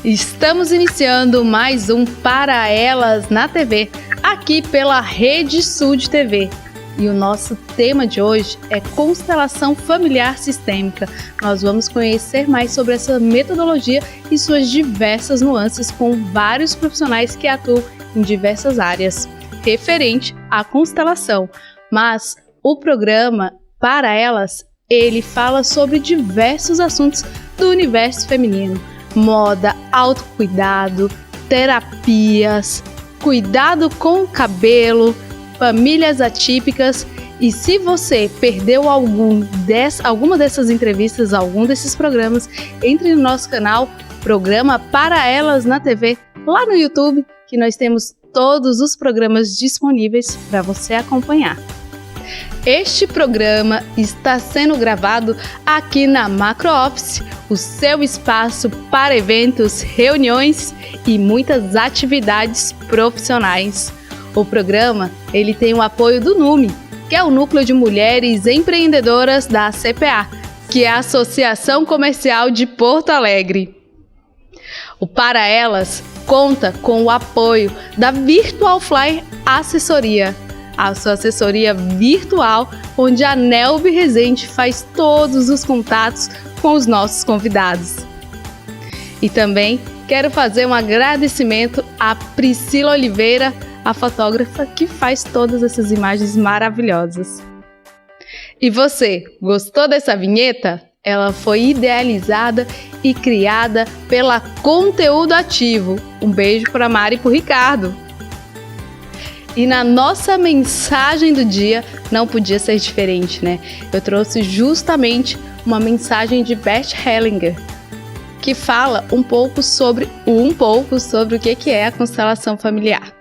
Estamos iniciando mais um Para Elas na TV, aqui pela Rede Sul de TV. E o nosso tema de hoje é constelação familiar sistêmica. Nós vamos conhecer mais sobre essa metodologia e suas diversas nuances com vários profissionais que atuam em diversas áreas referente à constelação. Mas o programa Para Elas, ele fala sobre diversos assuntos do universo feminino: moda, autocuidado, terapias, cuidado com o cabelo, famílias atípicas. E se você perdeu alguma dessas entrevistas, algum desses programas, entre no nosso canal, Programa Para Elas na TV, lá no YouTube, que nós temos todos os programas disponíveis para você acompanhar. Este programa está sendo gravado aqui na Macro Office, o seu espaço para eventos, reuniões e muitas atividades profissionais. O programa ele tem o apoio do NUME, que é o Núcleo de Mulheres Empreendedoras da CPA, que é a Associação Comercial de Porto Alegre. O Para Elas conta com o apoio da Virtual Fly Assessoria, a sua assessoria virtual, onde a Nelby Rezende faz todos os contatos com os nossos convidados. E também quero fazer um agradecimento à Priscila Oliveira, a fotógrafa que faz todas essas imagens maravilhosas. E você, gostou dessa vinheta? Ela foi idealizada e criada pela Conteúdo Ativo. Um beijo para Mari e para o Ricardo. E na nossa mensagem do dia não podia ser diferente, né? Eu trouxe justamente uma mensagem de Bert Hellinger, que fala um pouco sobre o que é a constelação familiar.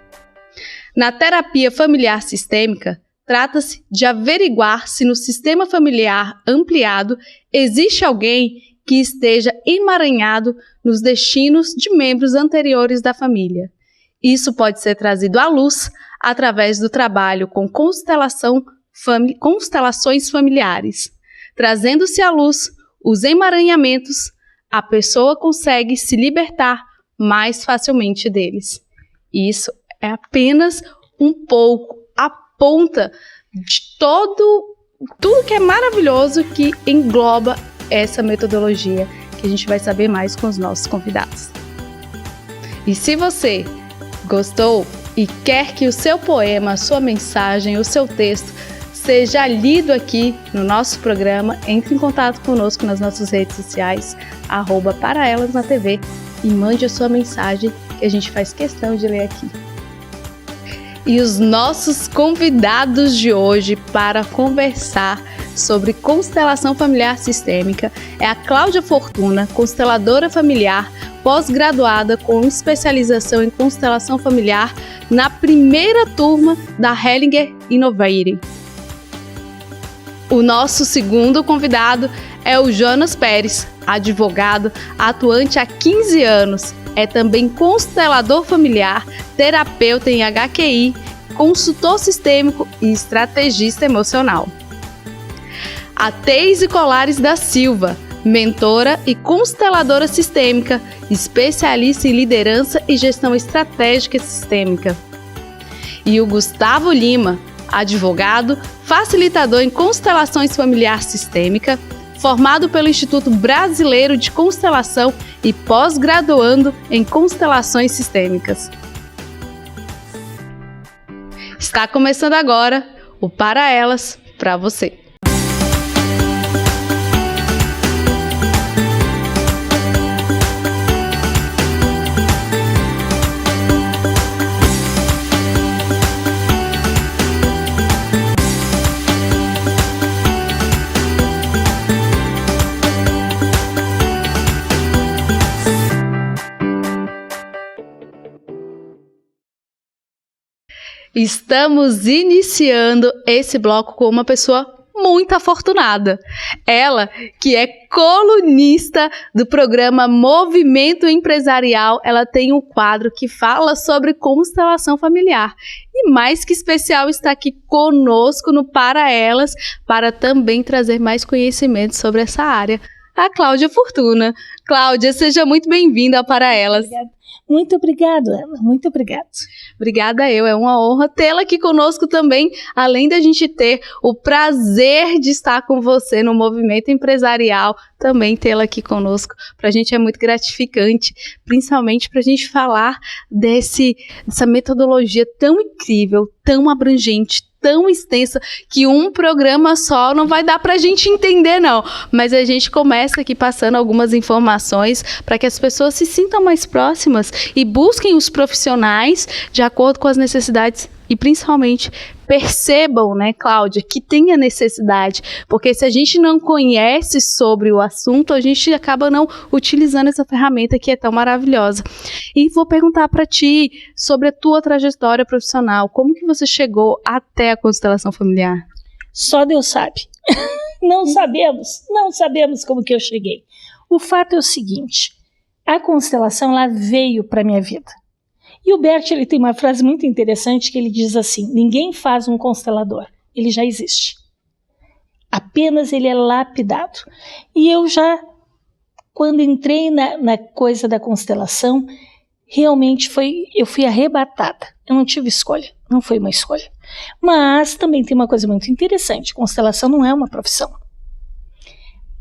Na terapia familiar sistêmica, trata-se de averiguar se no sistema familiar ampliado existe alguém que esteja emaranhado nos destinos de membros anteriores da família. Isso pode ser trazido à luz através do trabalho com constelações familiares. Trazendo-se à luz os emaranhamentos, a pessoa consegue se libertar mais facilmente deles. Isso é apenas um pouco a ponta de tudo que é maravilhoso que engloba essa metodologia, que a gente vai saber mais com os nossos convidados. E se você gostou e quer que o seu poema, a sua mensagem, o seu texto seja lido aqui no nosso programa, entre em contato conosco nas nossas redes sociais, @paraelasnatv, e mande a sua mensagem, que a gente faz questão de ler aqui. E os nossos convidados de hoje para conversar sobre constelação familiar sistêmica é a Cláudia Fortuna, consteladora familiar, pós-graduada com especialização em constelação familiar na primeira turma da Hellinger Innovative. O nosso segundo convidado é o Jonas Pérez, advogado, atuante há 15 anos. É também constelador familiar, terapeuta em HQI, consultor sistêmico e estrategista emocional. A Teise Colares da Silva, mentora e consteladora sistêmica, especialista em liderança e gestão estratégica sistêmica. E o Gustavo Lima, advogado, facilitador em constelações familiar sistêmica, formado pelo Instituto Brasileiro de Constelação e pós-graduando em constelações sistêmicas. Está começando agora o Para Elas, para você. Estamos iniciando esse bloco com uma pessoa muito afortunada. Ela, que é colunista do programa Movimento Empresarial, ela tem um quadro que fala sobre constelação familiar. E mais que especial, está aqui conosco no Para Elas, para também trazer mais conhecimento sobre essa área. a Cláudia Fortuna. Cláudia, seja muito bem-vinda Para Elas. Obrigada. Muito obrigada, Ana. Muito obrigada. Obrigada eu, é uma honra tê-la aqui conosco também, além da gente ter o prazer de estar com você no movimento empresarial, também tê-la aqui conosco, para a gente é muito gratificante, principalmente para a gente falar dessa metodologia tão incrível, tão abrangente, tão extensa, que um programa só não vai dar para a gente entender, não. Mas a gente começa aqui passando algumas informações para que as pessoas se sintam mais próximas e busquem os profissionais de acordo com as necessidades e principalmente percebam, né, Cláudia, que tem a necessidade, porque se a gente não conhece sobre o assunto, a gente acaba não utilizando essa ferramenta que é tão maravilhosa. E vou perguntar para ti sobre a tua trajetória profissional, como que você chegou até a constelação familiar? Só Deus sabe. Não sabemos como que eu cheguei. O fato é o seguinte, a constelação ela veio para minha vida. E o Bert ele tem uma frase muito interessante que ele diz assim, ninguém faz um constelador, ele já existe. Apenas ele é lapidado. E eu já, quando entrei na coisa da constelação, realmente eu fui arrebatada. Eu não tive escolha, não foi uma escolha. Mas também tem uma coisa muito interessante, constelação não é uma profissão.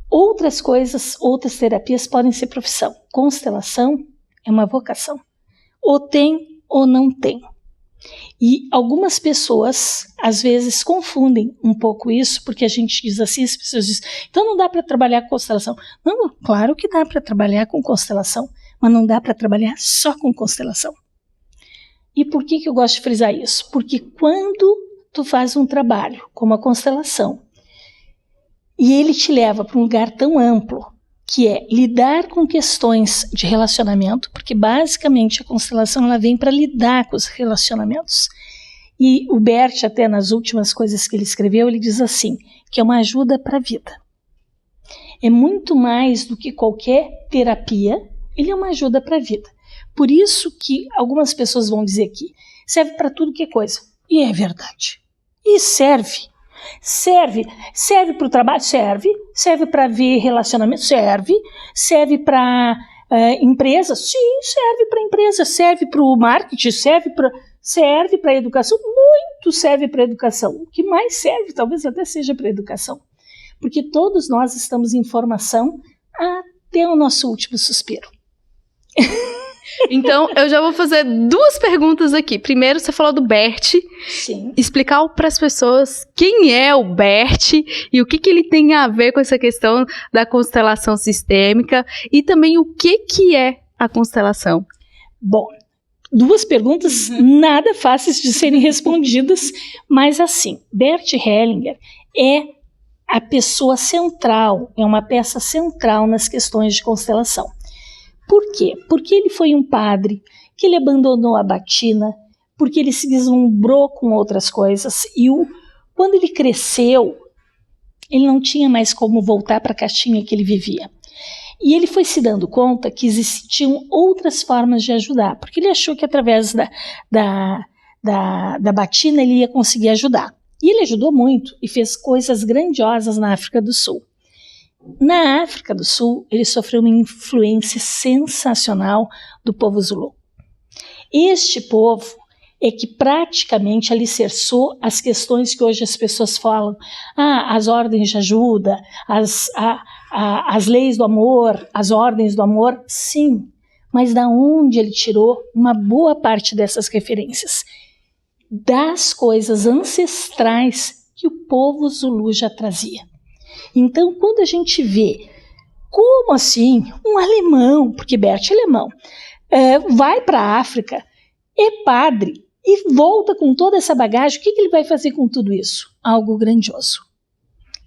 Outras coisas, outras terapias podem ser profissão. Constelação é uma vocação. Ou tem ou não tem. E algumas pessoas, às vezes, confundem um pouco isso, porque a gente diz assim, as pessoas dizem, então não dá para trabalhar com constelação. Não, claro que dá para trabalhar com constelação, mas não dá para trabalhar só com constelação. E por que eu gosto de frisar isso? Porque quando tu faz um trabalho como a constelação, e ele te leva para um lugar tão amplo, que é lidar com questões de relacionamento, porque basicamente a constelação ela vem para lidar com os relacionamentos. E o Bert, até nas últimas coisas que ele escreveu, ele diz assim, que é uma ajuda para a vida. É muito mais do que qualquer terapia, ele é uma ajuda para a vida. Por isso que algumas pessoas vão dizer que serve para tudo que é coisa. E é verdade. E serve. Serve para o trabalho? Serve para ver relacionamento? Serve para empresa? Sim, serve para empresa, serve para o marketing, serve para a educação, muito serve para a educação. O que mais serve talvez até seja para a educação, porque todos nós estamos em formação até o nosso último suspiro. Então, eu já vou fazer duas perguntas aqui. Primeiro, você falou do Bert. Sim. Explicar para as pessoas quem é o Bert e o que ele tem a ver com essa questão da constelação sistêmica e também o que é a constelação. Bom, duas perguntas nada fáceis de serem respondidas, mas assim, Bert Hellinger é a pessoa central, é uma peça central nas questões de constelação. Por quê? Porque ele foi um padre, que ele abandonou a batina, porque ele se deslumbrou com outras coisas e quando ele cresceu, ele não tinha mais como voltar para a caixinha que ele vivia. E ele foi se dando conta que existiam outras formas de ajudar, porque ele achou que através da batina ele ia conseguir ajudar. E ele ajudou muito e fez coisas grandiosas na África do Sul. Na África do Sul, ele sofreu uma influência sensacional do povo Zulu. Este povo é que praticamente alicerçou as questões que hoje as pessoas falam, as ordens de ajuda, as leis do amor, as ordens do amor, sim, mas da onde ele tirou uma boa parte dessas referências? Das coisas ancestrais que o povo Zulu já trazia. Então, quando a gente vê, como assim, um alemão, porque Bert é alemão, vai para a África, é padre e volta com toda essa bagagem, o que ele vai fazer com tudo isso? Algo grandioso.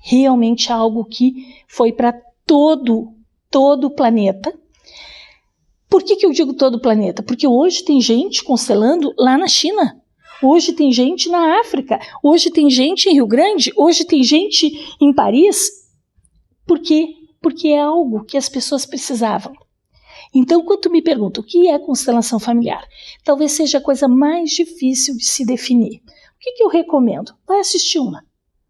Realmente algo que foi para todo o planeta. Por que eu digo todo o planeta? Porque hoje tem gente constelando lá na China. Hoje tem gente na África, hoje tem gente em Rio Grande, hoje tem gente em Paris. Por quê? Porque é algo que as pessoas precisavam. Então, quando tu me pergunta o que é constelação familiar, talvez seja a coisa mais difícil de se definir. O que eu recomendo? Vai assistir uma.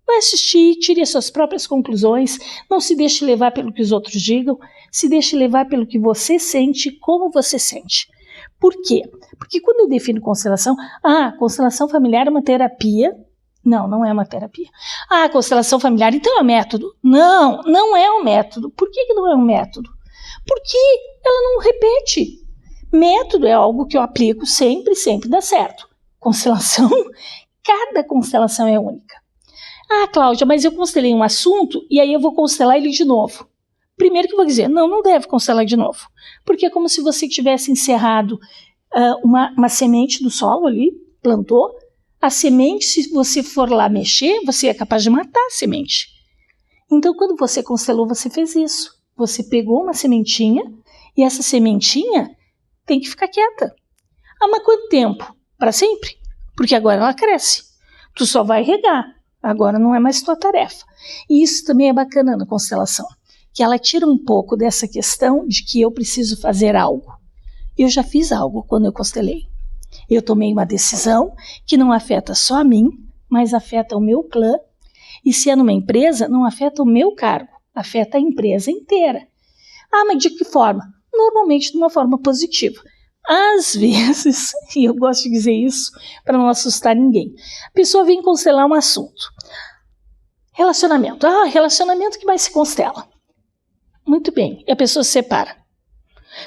Vai assistir, tire as suas próprias conclusões, não se deixe levar pelo que os outros digam, se deixe levar pelo que você sente, como você sente. Por quê? Porque quando eu defino constelação, constelação familiar é uma terapia. Não, não é uma terapia. Constelação familiar, então é um método. Não, não é um método. Por que não é um método? Porque ela não repete. Método é algo que eu aplico sempre, sempre dá certo. Constelação, cada constelação é única. Cláudia, mas eu constelei um assunto e aí eu vou constelar ele de novo. Primeiro que eu vou dizer, não deve constelar de novo. Porque é como se você tivesse encerrado uma semente do solo ali, plantou. A semente, se você for lá mexer, você é capaz de matar a semente. Então, quando você constelou, você fez isso. Você pegou uma sementinha e essa sementinha tem que ficar quieta. Mas quanto tempo? Para sempre? Porque agora ela cresce. Tu só vai regar. Agora não é mais tua tarefa. E isso também é bacana na constelação, que ela tira um pouco dessa questão de que eu preciso fazer algo. Eu já fiz algo quando eu constelei. Eu tomei uma decisão que não afeta só a mim, mas afeta o meu clã. E se é numa empresa, não afeta o meu cargo, afeta a empresa inteira. Mas de que forma? Normalmente de uma forma positiva. Às vezes, e eu gosto de dizer isso para não assustar ninguém, a pessoa vem constelar um assunto. Relacionamento. Relacionamento que mais se constela. Muito bem, e a pessoa se separa.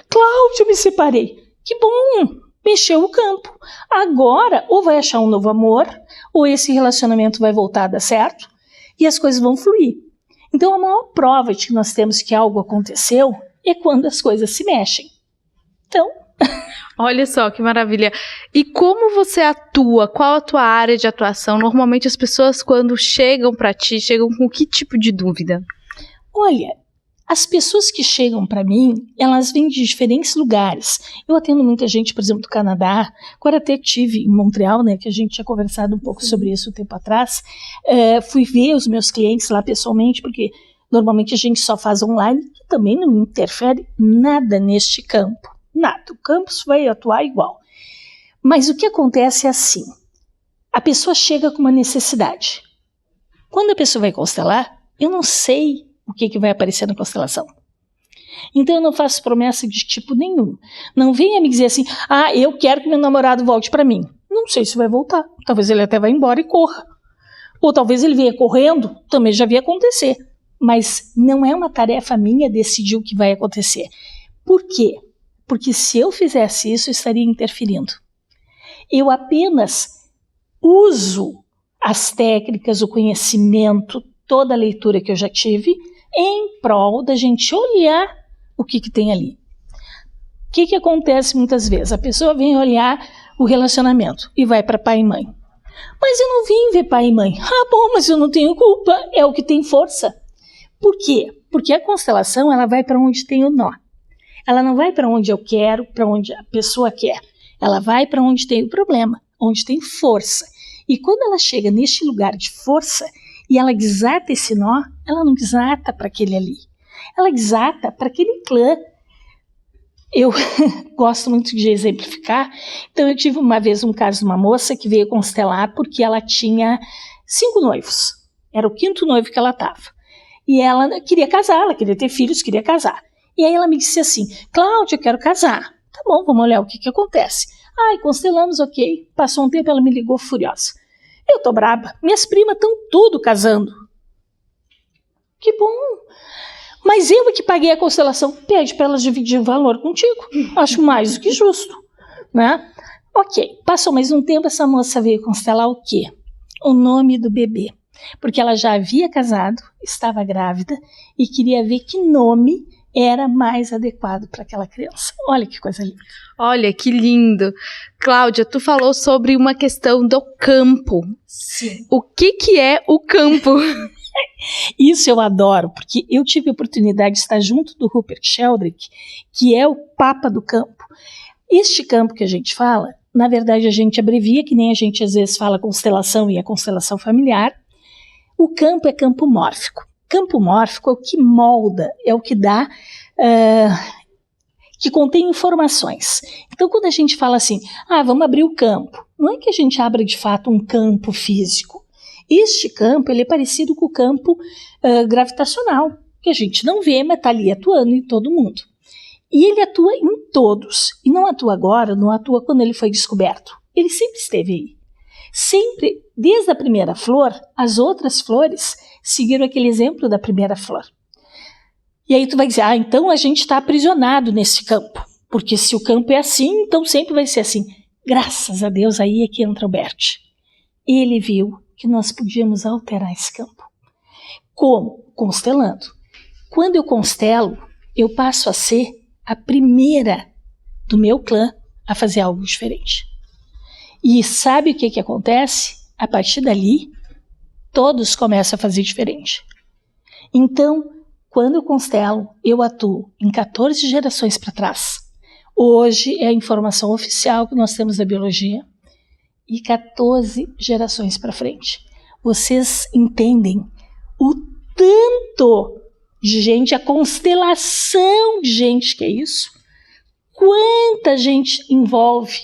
Cláudia, eu me separei. Que bom, mexeu o campo. Agora, ou vai achar um novo amor, ou esse relacionamento vai voltar a dar certo, e as coisas vão fluir. Então, a maior prova de que nós temos que algo aconteceu é quando as coisas se mexem. Então... Olha só que maravilha. E como você atua? Qual a tua área de atuação? Normalmente as pessoas quando chegam para ti, chegam com que tipo de dúvida? Olha, as pessoas que chegam para mim, elas vêm de diferentes lugares. Eu atendo muita gente, por exemplo, do Canadá. Agora até tive em Montreal, né, que a gente tinha conversado um pouco sobre isso um tempo atrás. Fui ver os meus clientes lá pessoalmente, porque normalmente a gente só faz online, que também não interfere nada neste campo. Nada, o campus vai atuar igual. Mas o que acontece é assim, a pessoa chega com uma necessidade. Quando a pessoa vai constelar, eu não sei o que vai aparecer na constelação. Então eu não faço promessa de tipo nenhum. Não venha me dizer assim, eu quero que meu namorado volte para mim. Não sei se vai voltar, talvez ele até vá embora e corra. Ou talvez ele venha correndo, também já vi acontecer. Mas não é uma tarefa minha decidir o que vai acontecer. Por quê? Porque se eu fizesse isso, eu estaria interferindo. Eu apenas uso as técnicas, o conhecimento, toda a leitura que eu já tive, em prol da gente olhar o que tem ali. O que acontece muitas vezes? A pessoa vem olhar o relacionamento e vai para pai e mãe. Mas eu não vim ver pai e mãe. Bom, mas eu não tenho culpa, é o que tem força. Por quê? Porque a constelação ela vai para onde tem o nó. Ela não vai para onde eu quero, para onde a pessoa quer. Ela vai para onde tem o problema, onde tem força. E quando ela chega neste lugar de força e ela desata esse nó, ela não desata para aquele ali. Ela desata para aquele clã. Eu gosto muito de exemplificar. Então eu tive uma vez um caso de uma moça que veio constelar porque ela tinha 5 noivos. Era o 5º noivo que ela estava. E ela queria casar, ela queria ter filhos, queria casar. E aí ela me disse assim, Cláudia, eu quero casar. Tá bom, vamos olhar o que acontece. Constelamos, ok. Passou um tempo, ela me ligou furiosa. Eu tô braba, minhas primas estão tudo casando. Que bom. Mas eu que paguei a constelação, pede para elas dividir o valor contigo. Acho mais do que justo, né? Ok, passou mais um tempo, essa moça veio constelar o quê? O nome do bebê. Porque ela já havia casado, estava grávida e queria ver que nome era mais adequado para aquela criança. Olha que coisa linda. Olha, que lindo. Cláudia, tu falou sobre uma questão do campo. Sim. O que é o campo? Isso eu adoro, porque eu tive a oportunidade de estar junto do Rupert Sheldrake, que é o papa do campo. Este campo que a gente fala, na verdade a gente abrevia, que nem a gente às vezes fala constelação e a constelação familiar. O campo é campo mórfico. Campo mórfico é o que molda, é o que dá, que contém informações. Então, quando a gente fala assim, vamos abrir o campo, não é que a gente abra de fato um campo físico. Este campo ele é parecido com o campo gravitacional, que a gente não vê, mas está ali atuando em todo mundo. E ele atua em todos. E não atua agora, não atua quando ele foi descoberto. Ele sempre esteve aí. Sempre, desde a primeira flor, as outras flores seguiram aquele exemplo da primeira flor. E aí tu vai dizer, então a gente está aprisionado nesse campo. Porque se o campo é assim, então sempre vai ser assim. Graças a Deus, aí é que entra o Bert. Ele viu que nós podíamos alterar esse campo. Como? Constelando. Quando eu constelo, eu passo a ser a primeira do meu clã a fazer algo diferente. E sabe o que acontece? A partir dali, todos começam a fazer diferente. Então, quando eu constelo, eu atuo em 14 gerações para trás. Hoje é a informação oficial que nós temos da biologia. E 14 gerações para frente. Vocês entendem o tanto de gente, a constelação de gente que é isso? Quanta gente envolve?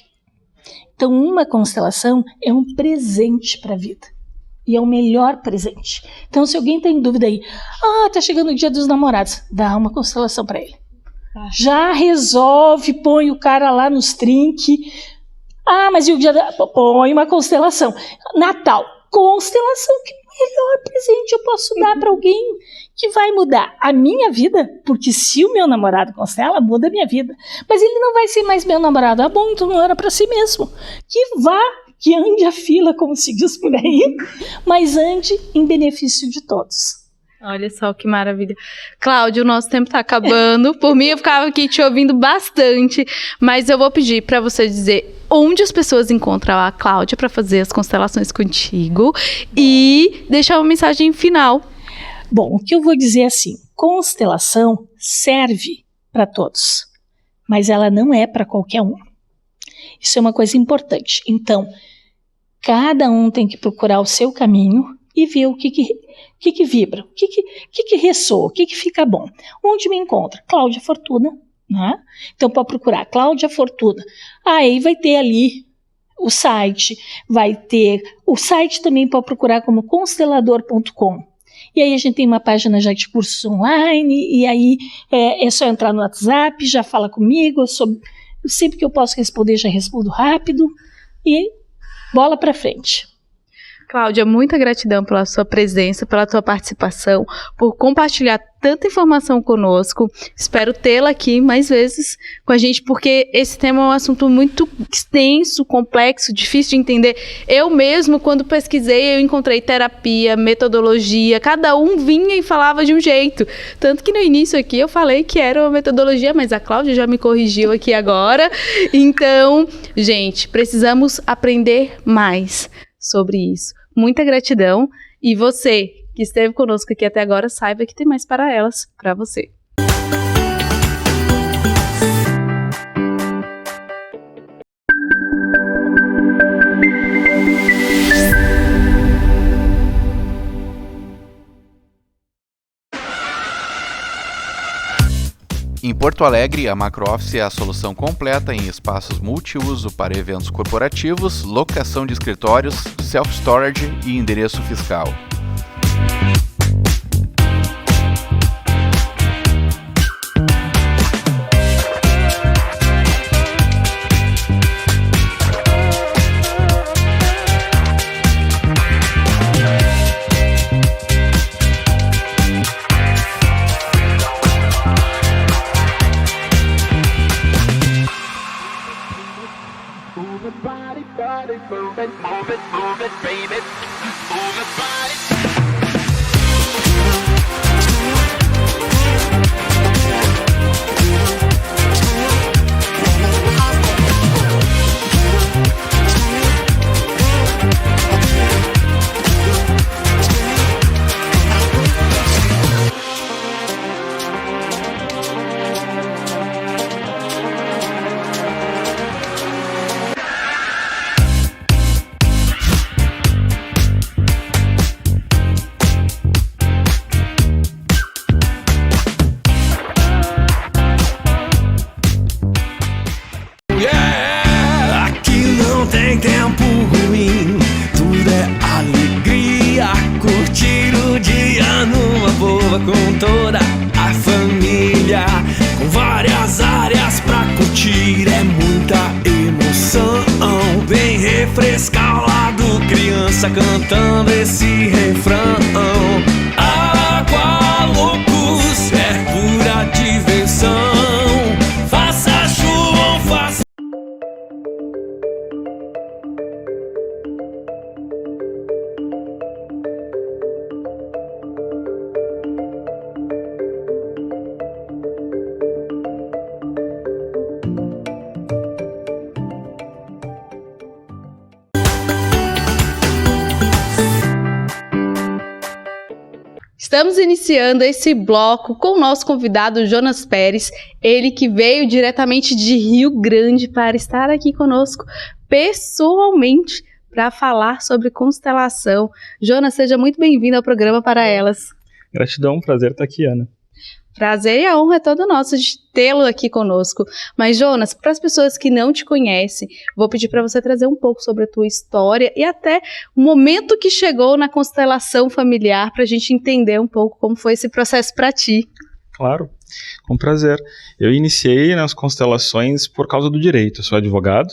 Então, uma constelação é um presente para a vida. E é o melhor presente. Então, se alguém tem dúvida aí, tá chegando o dia dos namorados, dá uma constelação para ele. Já resolve, põe o cara lá nos trinques. Mas e o dia da... Põe uma constelação. Natal, constelação, que melhor presente eu posso dar para alguém que vai mudar a minha vida, porque se o meu namorado constela, muda a minha vida. Mas ele não vai ser mais meu namorado. Bom, então não era para si mesmo. Que vá, que ande a fila, como se diz por aí, mas ande em benefício de todos. Olha só que maravilha. Cláudia, o nosso tempo está acabando. Por mim, eu ficava aqui te ouvindo bastante, mas eu vou pedir para você dizer onde as pessoas encontram a Cláudia para fazer as constelações contigo e deixar uma mensagem final. Bom, o que eu vou dizer é assim, constelação serve para todos, mas ela não é para qualquer um. Isso é uma coisa importante. Então, cada um tem que procurar o seu caminho e ver o que vibra, o que ressoa, o que fica bom. Onde me encontra? Cláudia Fortuna, né? Então pode procurar Cláudia Fortuna. Aí vai ter ali o site, também pode procurar como constelador.com. E aí a gente tem uma página já de cursos online, e aí é só entrar no WhatsApp, já fala comigo, sempre que eu posso responder, já respondo rápido, e bola para frente. Cláudia, muita gratidão pela sua presença, pela tua participação, por compartilhar tanta informação conosco. Espero tê-la aqui mais vezes com a gente, porque esse tema é um assunto muito extenso, complexo, difícil de entender. Eu mesmo, quando pesquisei, eu encontrei terapia, metodologia, cada um vinha e falava de um jeito. Tanto que no início aqui eu falei que era uma metodologia, mas a Cláudia já me corrigiu aqui agora. Então, gente, precisamos aprender mais sobre isso. Muita gratidão, e você que esteve conosco aqui até agora, saiba que tem mais para elas, para você. Em Porto Alegre, a MacroOffice é a solução completa em espaços multiuso para eventos corporativos, locação de escritórios, self-storage e endereço fiscal. cabeça cantando esse refrão. Água loucos é pura diversão. Faça chuva ou faça... Estamos iniciando esse bloco com o nosso convidado Jonas Pérez, ele que veio diretamente de Rio Grande para estar aqui conosco pessoalmente para falar sobre constelação. Jonas, seja muito bem-vindo ao programa Para Elas. Gratidão, prazer estar aqui, Ana. Prazer e a honra é todo nosso de tê-lo aqui conosco. Mas, Jonas, para as pessoas que não te conhecem, vou pedir para você trazer um pouco sobre a tua história e até o momento que chegou na constelação familiar, para a gente entender um pouco como foi esse processo para ti. Claro, com prazer. Eu iniciei nas constelações por causa do direito. Eu sou advogado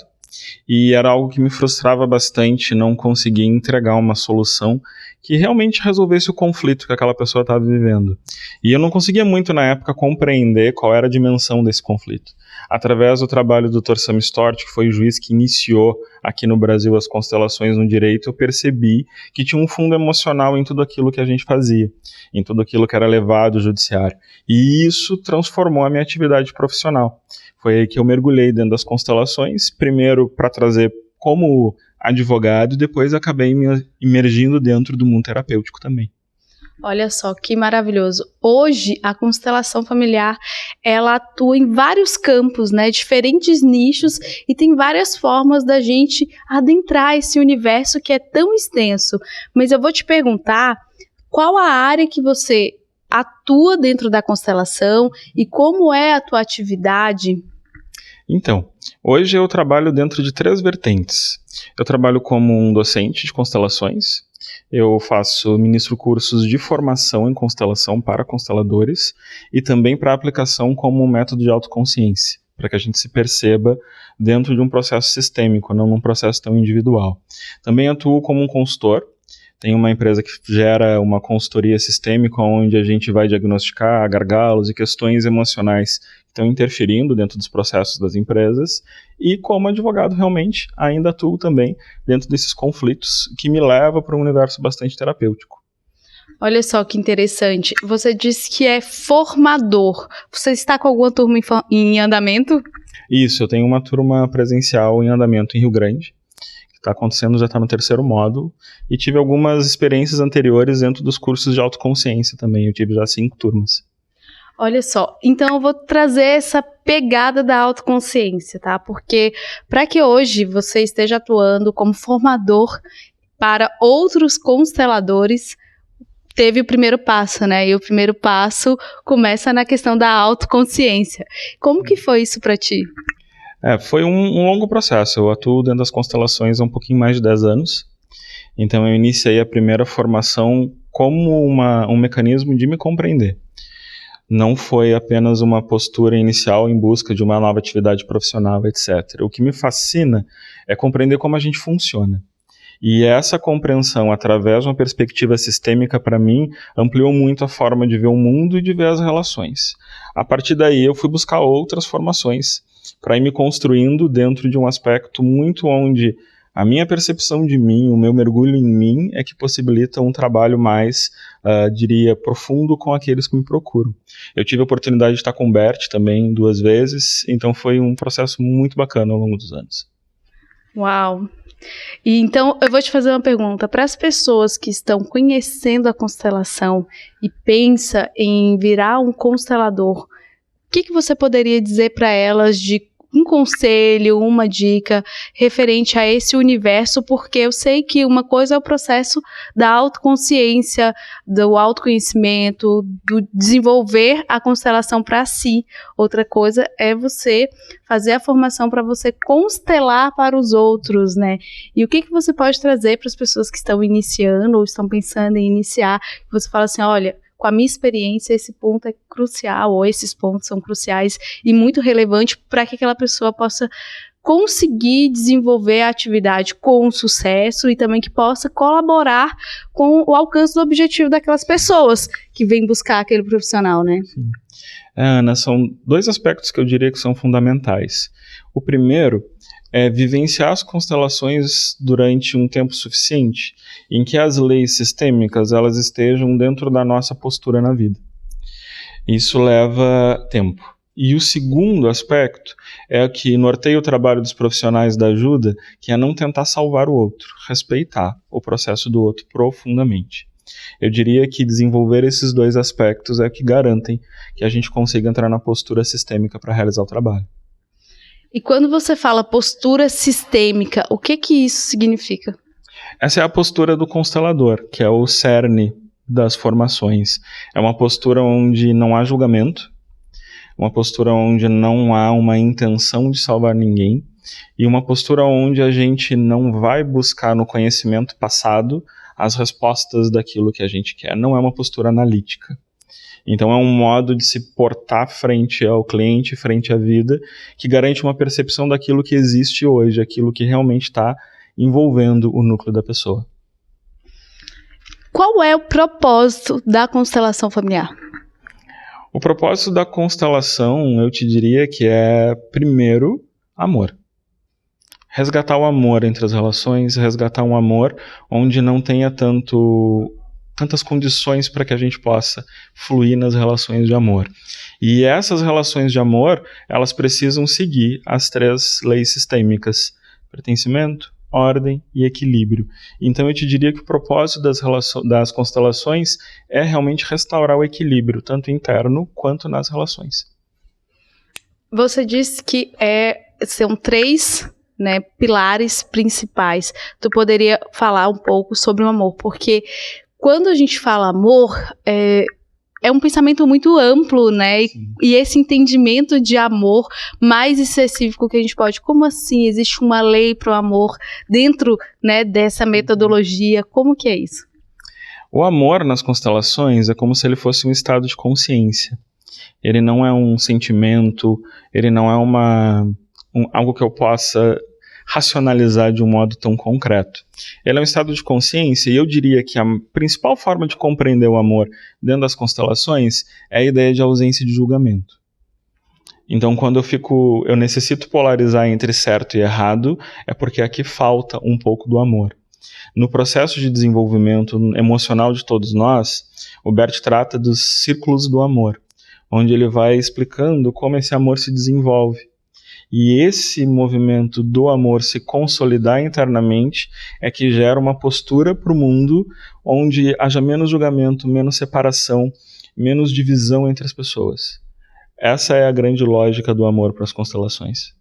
e era algo que me frustrava bastante não conseguir entregar uma solução que realmente resolvesse o conflito que aquela pessoa estava vivendo. E eu não conseguia muito na época compreender qual era a dimensão desse conflito. Através do trabalho do Dr. Sam Storch, que foi o juiz que iniciou aqui no Brasil as constelações no direito, eu percebi que tinha um fundo emocional em tudo aquilo que a gente fazia, em tudo aquilo que era levado ao judiciário. E isso transformou a minha atividade profissional. Foi aí que eu mergulhei dentro das constelações, primeiro para trazer como advogado, e depois acabei me imergindo dentro do mundo terapêutico também. Olha só, que maravilhoso. Hoje, a constelação familiar, ela atua em vários campos, né? Diferentes nichos, e tem várias formas da gente adentrar esse universo que é tão extenso. Mas eu vou te perguntar, qual a área que você atua dentro da constelação e como é a tua atividade? Então, hoje eu trabalho dentro de 3 vertentes. Eu trabalho como um docente de constelações, eu ministro cursos de formação em constelação para consteladores e também para aplicação como um método de autoconsciência, para que a gente se perceba dentro de um processo sistêmico, não num processo tão individual. Também atuo como um consultor. Tem uma empresa que gera uma consultoria sistêmica onde a gente vai diagnosticar gargalos e questões emocionais que estão interferindo dentro dos processos das empresas. E como advogado, realmente, ainda atuo também dentro desses conflitos que me leva para um universo bastante terapêutico. Olha só que interessante. Você disse que é formador. Você está com alguma turma em andamento? Isso, eu tenho uma turma presencial em andamento em Rio Grande. Está acontecendo, já está no 3º módulo, e tive algumas experiências anteriores dentro dos cursos de autoconsciência também, eu tive já 5 turmas. Olha só, então eu vou trazer essa pegada da autoconsciência, tá? Porque para que hoje você esteja atuando como formador para outros consteladores, teve o primeiro passo, né? E o primeiro passo começa na questão da autoconsciência. Como que foi isso para ti? Foi um longo processo. Eu atuo dentro das constelações há um pouquinho mais de 10 anos. Então eu iniciei a primeira formação como um mecanismo de me compreender. Não foi apenas uma postura inicial em busca de uma nova atividade profissional, etc. O que me fascina é compreender como a gente funciona. E essa compreensão, através de uma perspectiva sistêmica, para mim, ampliou muito a forma de ver o mundo e de ver as relações. A partir daí eu fui buscar outras formações para ir me construindo dentro de um aspecto muito onde a minha percepção de mim, o meu mergulho em mim é que possibilita um trabalho mais, diria, profundo com aqueles que me procuram. Eu tive a oportunidade de estar com o Bert também 2 vezes, então foi um processo muito bacana ao longo dos anos. Uau! E então eu vou te fazer uma pergunta. Para as pessoas que estão conhecendo a constelação e pensa em virar um constelador, o que você poderia dizer para elas de um conselho, uma dica referente a esse universo? Porque eu sei que uma coisa é o processo da autoconsciência, do autoconhecimento, do desenvolver a constelação para si. Outra coisa é você fazer a formação para você constelar para os outros, né? E o que você pode trazer para as pessoas que estão iniciando ou estão pensando em iniciar? Você fala assim, olha, com a minha experiência, esse ponto é crucial, ou esses pontos são cruciais e muito relevante para que aquela pessoa possa conseguir desenvolver a atividade com sucesso e também que possa colaborar com o alcance do objetivo daquelas pessoas que vêm buscar aquele profissional, né? Sim. Ana, são 2 aspectos que eu diria que são fundamentais. O primeiro é vivenciar as constelações durante um tempo suficiente em que as leis sistêmicas elas estejam dentro da nossa postura na vida. Isso leva tempo. E o segundo aspecto é o que norteia o trabalho dos profissionais da ajuda, que é não tentar salvar o outro, respeitar o processo do outro profundamente. Eu diria que desenvolver esses 2 aspectos é o que garantem que a gente consiga entrar na postura sistêmica para realizar o trabalho. E quando você fala postura sistêmica, o que isso significa? Essa é a postura do constelador, que é o cerne das formações. É uma postura onde não há julgamento, uma postura onde não há uma intenção de salvar ninguém, e uma postura onde a gente não vai buscar no conhecimento passado as respostas daquilo que a gente quer. Não é uma postura analítica. Então é um modo de se portar frente ao cliente, frente à vida, que garante uma percepção daquilo que existe hoje, aquilo que realmente está envolvendo o núcleo da pessoa. Qual é o propósito da constelação familiar? O propósito da constelação, eu te diria que é, primeiro, amor. Resgatar o amor entre as relações, resgatar um amor onde não tenha tantas condições para que a gente possa fluir nas relações de amor. E essas relações de amor, elas precisam seguir as 3 leis sistêmicas: pertencimento, ordem e equilíbrio. Então eu te diria que o propósito das constelações é realmente restaurar o equilíbrio, tanto interno quanto nas relações. Você disse que são 3, né, pilares principais. Tu poderia falar um pouco sobre o amor, porque quando a gente fala amor, é um pensamento muito amplo, né? E esse entendimento de amor mais específico que a gente pode. Como assim? Existe uma lei para o amor dentro, né, dessa metodologia? Como que é isso? O amor nas constelações é como se ele fosse um estado de consciência. Ele não é um sentimento, ele não é algo que eu possa racionalizar de um modo tão concreto. Ele é um estado de consciência, e eu diria que a principal forma de compreender o amor dentro das constelações é a ideia de ausência de julgamento. Então, quando eu necessito polarizar entre certo e errado, é porque aqui falta um pouco do amor. No processo de desenvolvimento emocional de todos nós, o Bert trata dos círculos do amor, onde ele vai explicando como esse amor se desenvolve. E esse movimento do amor se consolidar internamente é que gera uma postura para o mundo onde haja menos julgamento, menos separação, menos divisão entre as pessoas. Essa é a grande lógica do amor para as constelações.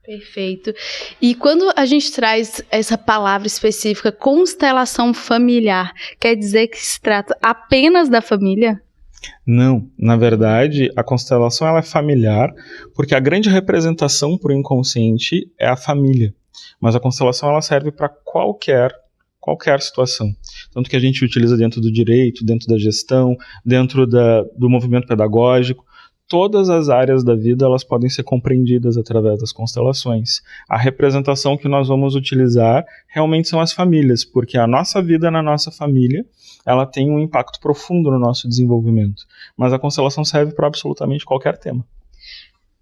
Perfeito. E quando a gente traz essa palavra específica, constelação familiar, quer dizer que se trata apenas da família? Não, na verdade, a constelação ela é familiar, porque a grande representação para o inconsciente é a família. Mas a constelação ela serve para qualquer situação. Tanto que a gente utiliza dentro do direito, dentro da gestão, dentro do movimento pedagógico. Todas as áreas da vida elas podem ser compreendidas através das constelações. A representação que nós vamos utilizar realmente são as famílias, porque a nossa vida na nossa família ela tem um impacto profundo no nosso desenvolvimento. Mas a constelação serve para absolutamente qualquer tema.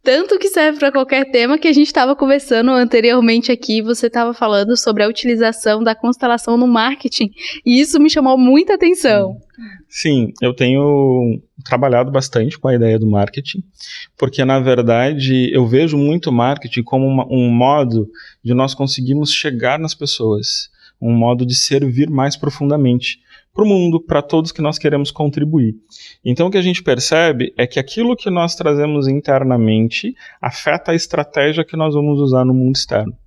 Tanto que serve para qualquer tema que a gente estava conversando anteriormente aqui, você estava falando sobre a utilização da constelação no marketing, e isso me chamou muita atenção. Sim, eu tenho trabalhado bastante com a ideia do marketing, porque na verdade eu vejo muito o marketing como um modo de nós conseguirmos chegar nas pessoas, um modo de servir mais profundamente para o mundo, para todos que nós queremos contribuir. Então o que a gente percebe é que aquilo que nós trazemos internamente afeta a estratégia que nós vamos usar no mundo externo.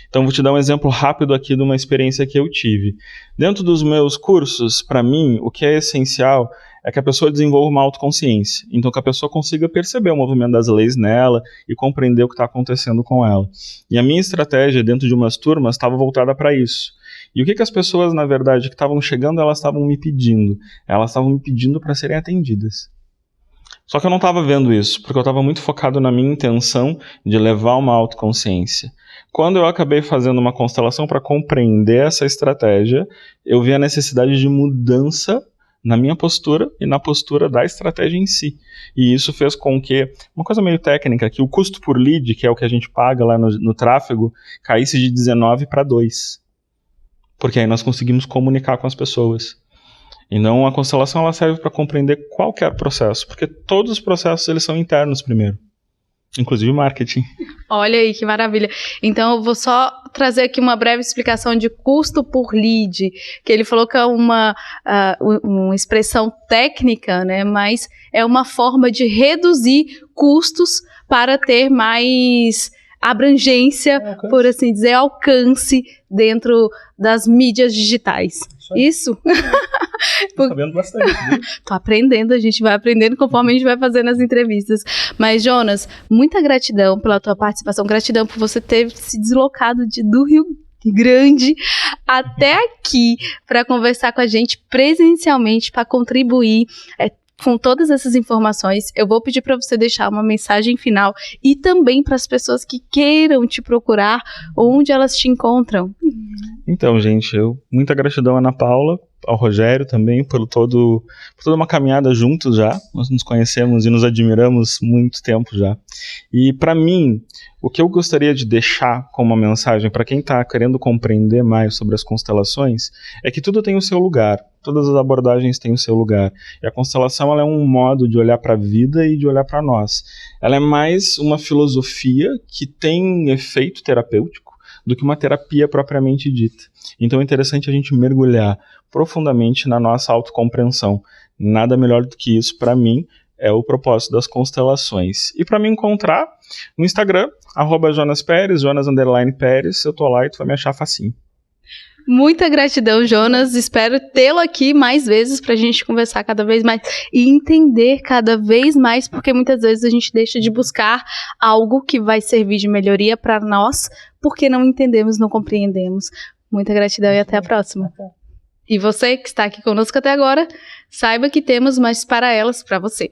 Então vou te dar um exemplo rápido aqui de uma experiência que eu tive. Dentro dos meus cursos, para mim, o que é essencial é que a pessoa desenvolva uma autoconsciência. Então que a pessoa consiga perceber o movimento das leis nela e compreender o que está acontecendo com ela. E a minha estratégia dentro de umas turmas estava voltada para isso. E o que as pessoas, na verdade, que estavam chegando, elas estavam me pedindo? Elas estavam me pedindo para serem atendidas. Só que eu não estava vendo isso, porque eu estava muito focado na minha intenção de levar uma autoconsciência. Quando eu acabei fazendo uma constelação para compreender essa estratégia, eu vi a necessidade de mudança na minha postura e na postura da estratégia em si. E isso fez com que, uma coisa meio técnica, que o custo por lead, que é o que a gente paga lá no tráfego, caísse de 19 para 2. Porque aí nós conseguimos comunicar com as pessoas. Então a constelação ela serve para compreender qualquer processo, porque todos os processos eles são internos primeiro. Inclusive marketing. Olha aí, que maravilha. Então, eu vou só trazer aqui uma breve explicação de custo por lead, que ele falou que é uma expressão técnica, né? Mas é uma forma de reduzir custos para ter mais abrangência, por assim dizer, alcance dentro das mídias digitais. Isso? Tô sabendo bastante, viu? Tô aprendendo, a gente vai aprendendo conforme a gente vai fazendo as entrevistas. Mas, Jonas, muita gratidão pela tua participação, gratidão por você ter se deslocado do Rio Grande até aqui para conversar com a gente presencialmente, para contribuir com todas essas informações. Eu vou pedir para você deixar uma mensagem final e também para as pessoas que queiram te procurar, onde elas te encontram. Então, gente, muita gratidão à Ana Paula, ao Rogério também, por toda uma caminhada juntos já. Nós nos conhecemos e nos admiramos muito tempo já. E para mim, o que eu gostaria de deixar como uma mensagem para quem está querendo compreender mais sobre as constelações é que tudo tem o seu lugar. Todas as abordagens têm o seu lugar. E a constelação ela é um modo de olhar para a vida e de olhar para nós. Ela é mais uma filosofia que tem efeito terapêutico do que uma terapia propriamente dita. Então é interessante a gente mergulhar profundamente na nossa autocompreensão. Nada melhor do que isso, para mim, é o propósito das constelações. E para me encontrar no Instagram, @JonasPérez, Jonas_Pérez, eu tô lá e tu vai me achar facinho. Muita gratidão, Jonas. Espero tê-lo aqui mais vezes para a gente conversar cada vez mais e entender cada vez mais, porque muitas vezes a gente deixa de buscar algo que vai servir de melhoria para nós, porque não entendemos, não compreendemos. Muita gratidão e até a próxima. E você que está aqui conosco até agora, saiba que temos mais para elas para você.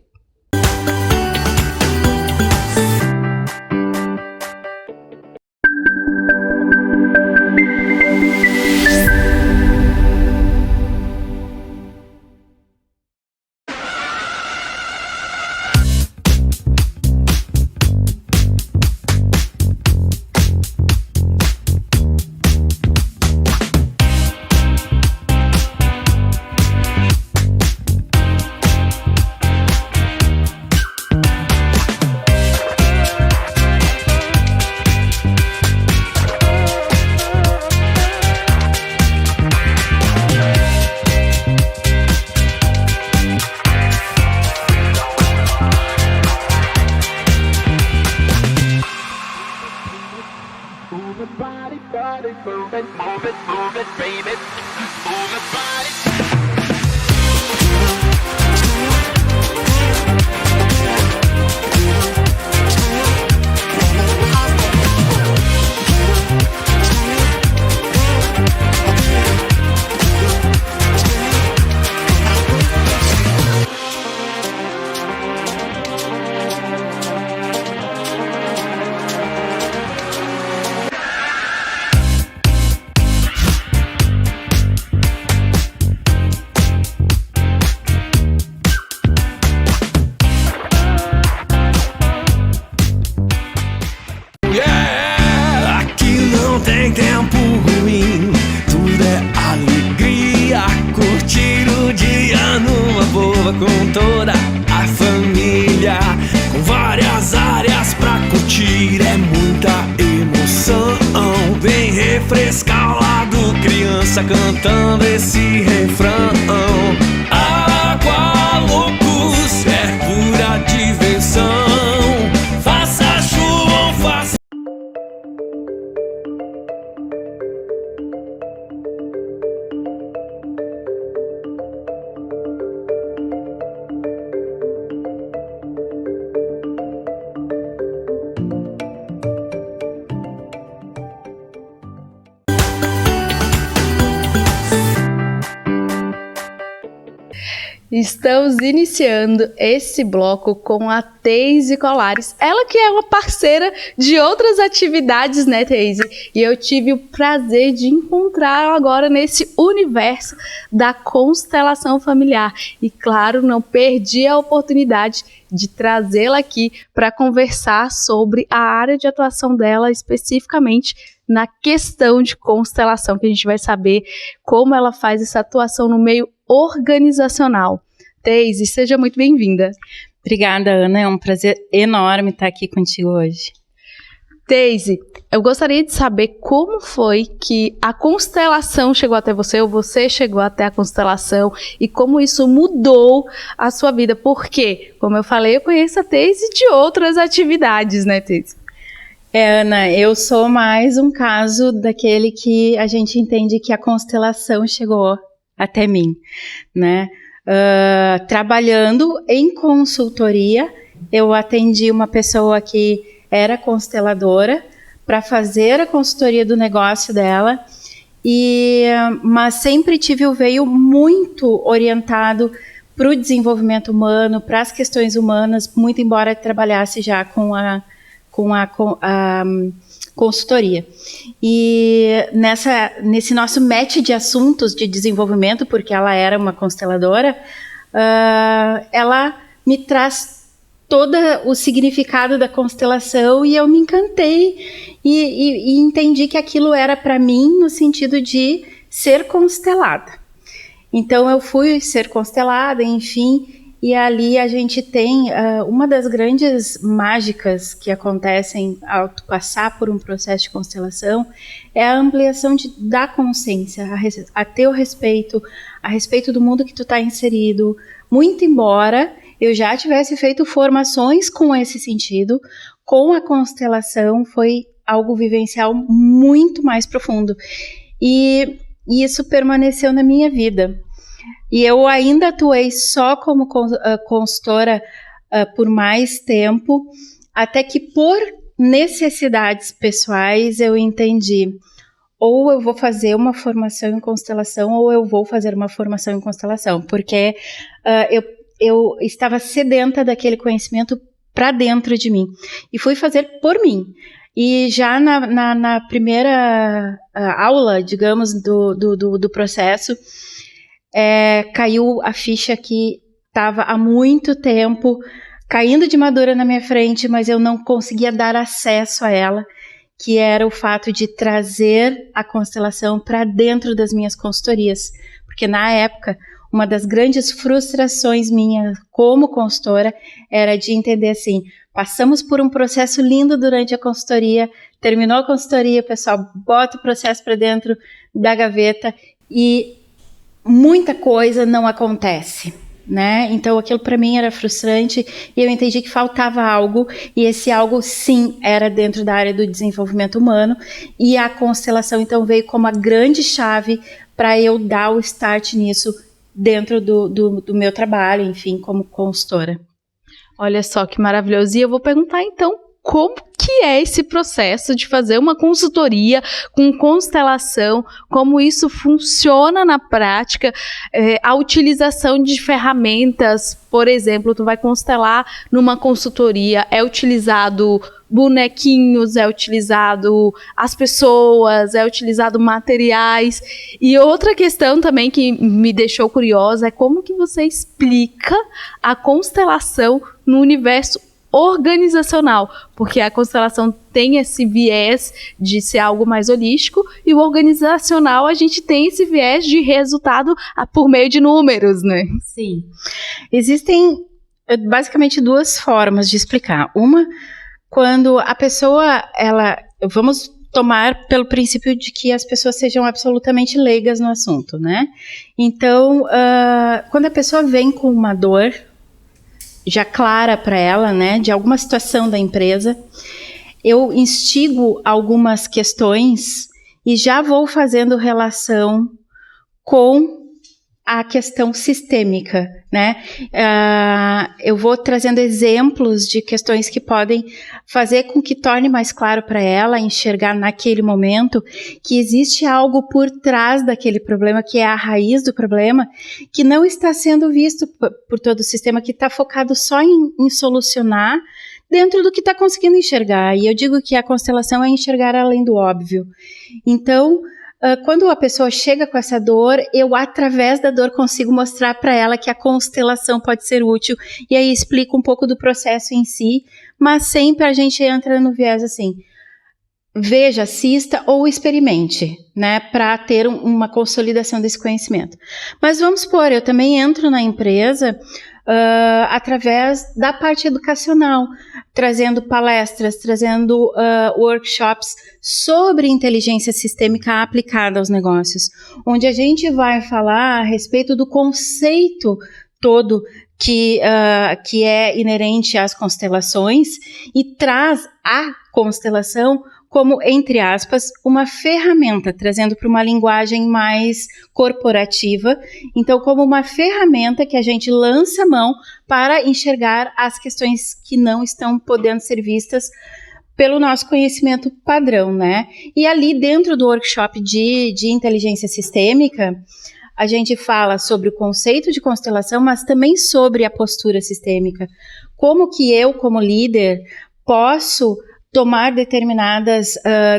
Com toda a família, com várias áreas pra curtir, é muita emoção. Vem refrescar o lado criança cantando esse refrão. Água loucos é pura diversão. Faça chuva ou faça... Estamos iniciando esse bloco com a Teise Colares, ela que é uma parceira de outras atividades, né, Teise? E eu tive o prazer de encontrá-la agora nesse universo da constelação familiar. E claro, não perdi a oportunidade de trazê-la aqui para conversar sobre a área de atuação dela, especificamente na questão de constelação, que a gente vai saber como ela faz essa atuação no meio organizacional. Teise, seja muito bem-vinda. Obrigada, Ana. É um prazer enorme estar aqui contigo hoje. Teise, eu gostaria de saber como foi que a constelação chegou até você, ou você chegou até a constelação, e como isso mudou a sua vida. Porque, como eu falei, eu conheço a Teise de outras atividades, né, Teise? Ana, eu sou mais um caso daquele que a gente entende que a constelação chegou até mim, né? Trabalhando em consultoria, eu atendi uma pessoa que era consteladora para fazer a consultoria do negócio dela, mas sempre tive o veio muito orientado para o desenvolvimento humano, para as questões humanas, muito embora trabalhasse já com a consultoria. E nesse nosso match de assuntos de desenvolvimento, porque ela era uma consteladora, ela me traz todo o significado da constelação e eu me encantei e entendi que aquilo era para mim no sentido de ser constelada. Então eu fui ser constelada, enfim. E ali a gente tem uma das grandes mágicas que acontecem ao passar por um processo de constelação é a ampliação da consciência, a teu respeito, a respeito do mundo que tu está inserido. Muito embora eu já tivesse feito formações com esse sentido, com a constelação foi algo vivencial muito mais profundo. E isso permaneceu na minha vida. E eu ainda atuei só como consultora por mais tempo, até que por necessidades pessoais eu entendi, ou eu vou fazer uma formação em constelação, ou eu vou fazer uma formação em constelação, porque eu estava sedenta daquele conhecimento para dentro de mim, e fui fazer por mim. E já na primeira aula, digamos, do processo, caiu a ficha que estava há muito tempo caindo de madura na minha frente, mas eu não conseguia dar acesso a ela, que era o fato de trazer a constelação para dentro das minhas consultorias, porque na época uma das grandes frustrações minhas como consultora era de entender assim, passamos por um processo lindo durante a consultoria, terminou a consultoria, o pessoal bota o processo para dentro da gaveta e muita coisa não acontece, né? Então aquilo para mim era frustrante e eu entendi que faltava algo, e esse algo sim era dentro da área do desenvolvimento humano, e a constelação então veio como a grande chave para eu dar o start nisso dentro do meu trabalho, enfim, como consultora. Olha só que maravilhoso. E eu vou perguntar então, como que é esse processo de fazer uma consultoria com constelação, como isso funciona na prática, a utilização de ferramentas, por exemplo, tu vai constelar numa consultoria, é utilizado bonequinhos, é utilizado as pessoas, é utilizado materiais. E outra questão também que me deixou curiosa é como que você explica a constelação no universo organizacional, porque a constelação tem esse viés de ser algo mais holístico, e o organizacional a gente tem esse viés de resultado por meio de números, né? Sim. Existem basicamente duas formas de explicar. Uma, quando a pessoa, vamos tomar pelo princípio de que as pessoas sejam absolutamente leigas no assunto, né? Então, quando a pessoa vem com uma dor já clara para ela, né, de alguma situação da empresa, eu instigo algumas questões e já vou fazendo relação com a questão sistêmica, né? Eu vou trazendo exemplos de questões que podem fazer com que torne mais claro para ela enxergar naquele momento que existe algo por trás daquele problema, que é a raiz do problema, que não está sendo visto por todo o sistema, que está focado só em solucionar dentro do que está conseguindo enxergar. E eu digo que a constelação é enxergar além do óbvio. Então, quando a pessoa chega com essa dor, eu, através da dor, consigo mostrar para ela que a constelação pode ser útil, e aí explico um pouco do processo em si, mas sempre a gente entra no viés assim, veja, assista ou experimente, né, para ter uma consolidação desse conhecimento. Mas vamos supor, eu também entro na empresa através da parte educacional, trazendo palestras, trazendo workshops sobre inteligência sistêmica aplicada aos negócios, onde a gente vai falar a respeito do conceito todo que é inerente às constelações e traz a constelação como, entre aspas, uma ferramenta, trazendo para uma linguagem mais corporativa, então como uma ferramenta que a gente lança a mão para enxergar as questões que não estão podendo ser vistas pelo nosso conhecimento padrão, né? E ali dentro do workshop de inteligência sistêmica, a gente fala sobre o conceito de constelação, mas também sobre a postura sistêmica. Como que eu, como líder, posso tomar determinadas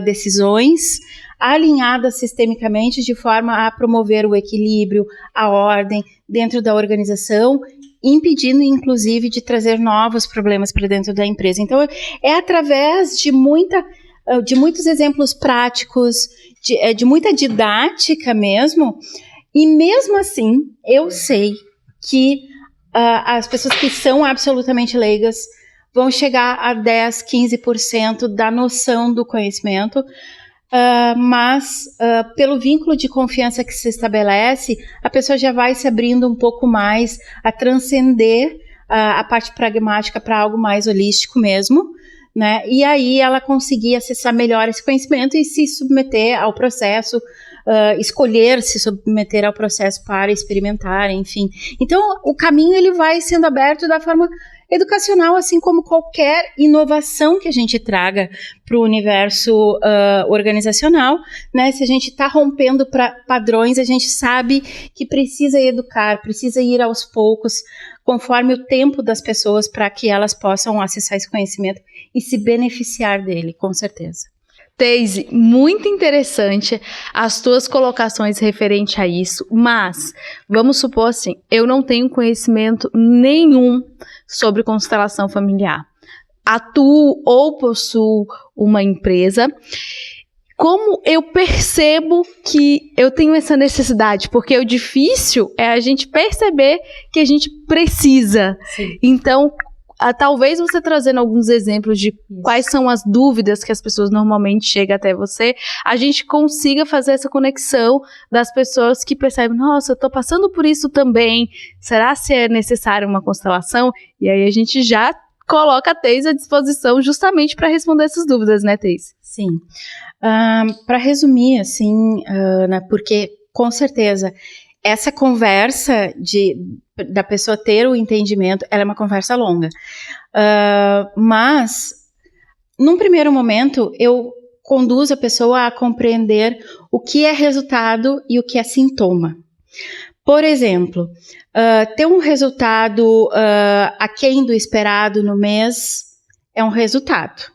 decisões alinhadas sistemicamente de forma a promover o equilíbrio, a ordem dentro da organização, impedindo, inclusive, de trazer novos problemas para dentro da empresa. Então, é através de muitos exemplos práticos, de muita didática mesmo, e mesmo assim, eu sei que as pessoas que são absolutamente leigas vão chegar a 10%, 15% da noção do conhecimento, mas pelo vínculo de confiança que se estabelece, a pessoa já vai se abrindo um pouco mais a transcender a parte pragmática para algo mais holístico mesmo, né? E aí ela conseguir acessar melhor esse conhecimento e se submeter ao processo, escolher se submeter ao processo para experimentar, enfim. Então, o caminho ele vai sendo aberto da forma educacional, assim como qualquer inovação que a gente traga para o universo organizacional, né? Se a gente está rompendo padrões, a gente sabe que precisa educar, precisa ir aos poucos, conforme o tempo das pessoas, para que elas possam acessar esse conhecimento e se beneficiar dele, com certeza. Teise, muito interessante as tuas colocações referente a isso, mas vamos supor assim, eu não tenho conhecimento nenhum sobre constelação familiar. Atuo ou possuo uma empresa. Como eu percebo que eu tenho essa necessidade? Porque o difícil é a gente perceber que a gente precisa. Sim. Então, talvez você trazendo alguns exemplos de quais são as dúvidas que as pessoas normalmente chegam até você, a gente consiga fazer essa conexão das pessoas que percebem, nossa, eu tô passando por isso também, será se é necessário uma constelação? E aí a gente já coloca a Teise à disposição justamente para responder essas dúvidas, né, Teise? Sim. Para resumir, assim, Ana, porque com certeza essa conversa da pessoa ter o entendimento, ela é uma conversa longa. Mas, num primeiro momento, eu conduzo a pessoa a compreender o que é resultado e o que é sintoma. Por exemplo, ter um resultado aquém do esperado no mês é um resultado.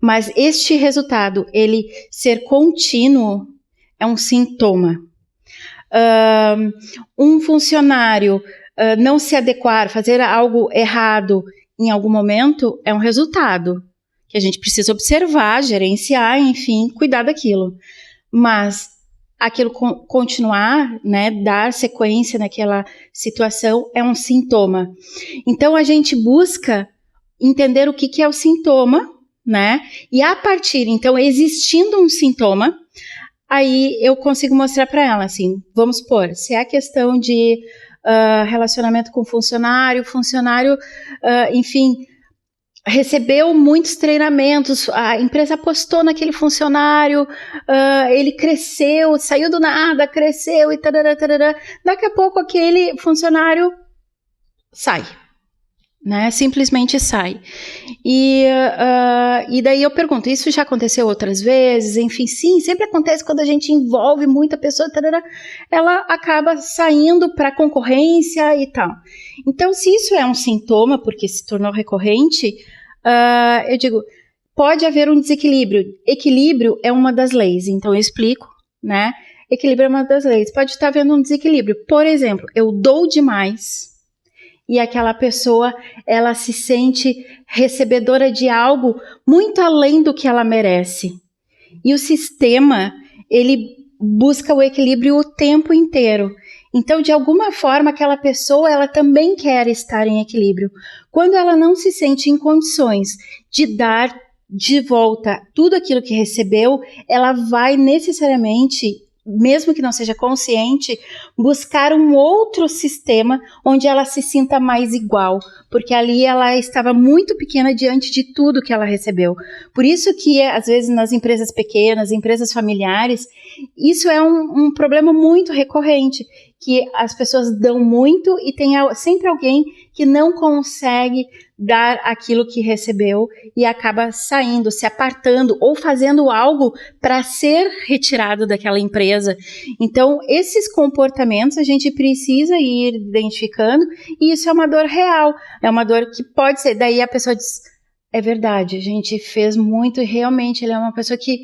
Mas este resultado, ele ser contínuo, é um sintoma. Um funcionário não se adequar, fazer algo errado em algum momento, é um resultado que a gente precisa observar, gerenciar, enfim, cuidar daquilo. Mas aquilo continuar, né, dar sequência naquela situação, é um sintoma. Então, a gente busca entender o que é o sintoma, né? E a partir, então, existindo um sintoma, aí eu consigo mostrar para ela, assim, vamos supor, se é a questão de relacionamento com funcionário, enfim, recebeu muitos treinamentos, a empresa apostou naquele funcionário, ele cresceu, saiu do nada, cresceu e tarará, tarará. Daqui a pouco aquele funcionário sai, né? Simplesmente sai. E daí eu pergunto, isso já aconteceu outras vezes? Enfim, sim, sempre acontece quando a gente envolve muita pessoa, tarará, ela acaba saindo para concorrência e tal. Então, se isso é um sintoma, porque se tornou recorrente, eu digo, pode haver um desequilíbrio. Equilíbrio é uma das leis, então eu explico, né? Equilíbrio é uma das leis. Pode estar havendo um desequilíbrio. Por exemplo, eu dou demais e aquela pessoa, ela se sente recebedora de algo muito além do que ela merece. E o sistema, ele busca o equilíbrio o tempo inteiro. Então, de alguma forma, aquela pessoa, ela também quer estar em equilíbrio. Quando ela não se sente em condições de dar de volta tudo aquilo que recebeu, ela vai necessariamente, mesmo que não seja consciente, buscar um outro sistema onde ela se sinta mais igual, porque ali ela estava muito pequena diante de tudo que ela recebeu. Por isso que, às vezes, nas empresas pequenas, empresas familiares, isso é um problema muito recorrente, que as pessoas dão muito e tem sempre alguém que não consegue dar aquilo que recebeu e acaba saindo, se apartando ou fazendo algo para ser retirado daquela empresa. Então, esses comportamentos a gente precisa ir identificando e isso é uma dor real, é uma dor que pode ser, daí a pessoa diz, é verdade, a gente fez muito e realmente ele é uma pessoa que,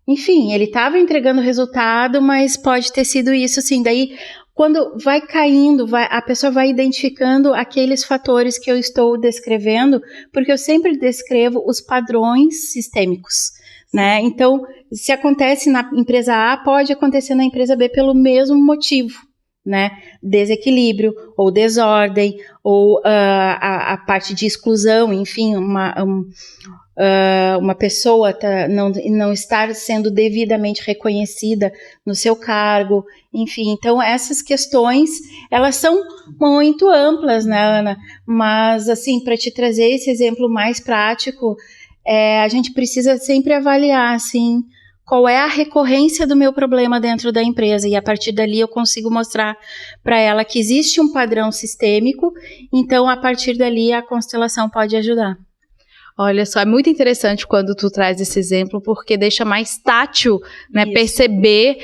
enfim, ele estava entregando resultado, mas pode ter sido isso, sim, daí quando vai caindo, a pessoa vai identificando aqueles fatores que eu estou descrevendo, porque eu sempre descrevo os padrões sistêmicos, né? Então, se acontece na empresa A, pode acontecer na empresa B pelo mesmo motivo, né? Desequilíbrio, ou desordem, ou a parte de exclusão, enfim, uma pessoa não estar sendo devidamente reconhecida no seu cargo, enfim, então essas questões, elas são muito amplas, né, Ana? Mas, assim, para te trazer esse exemplo mais prático, a gente precisa sempre avaliar, assim, qual é a recorrência do meu problema dentro da empresa, e a partir dali eu consigo mostrar para ela que existe um padrão sistêmico, então a partir dali a constelação pode ajudar. Olha só, é muito interessante quando tu traz esse exemplo, porque deixa mais tátil, né, perceber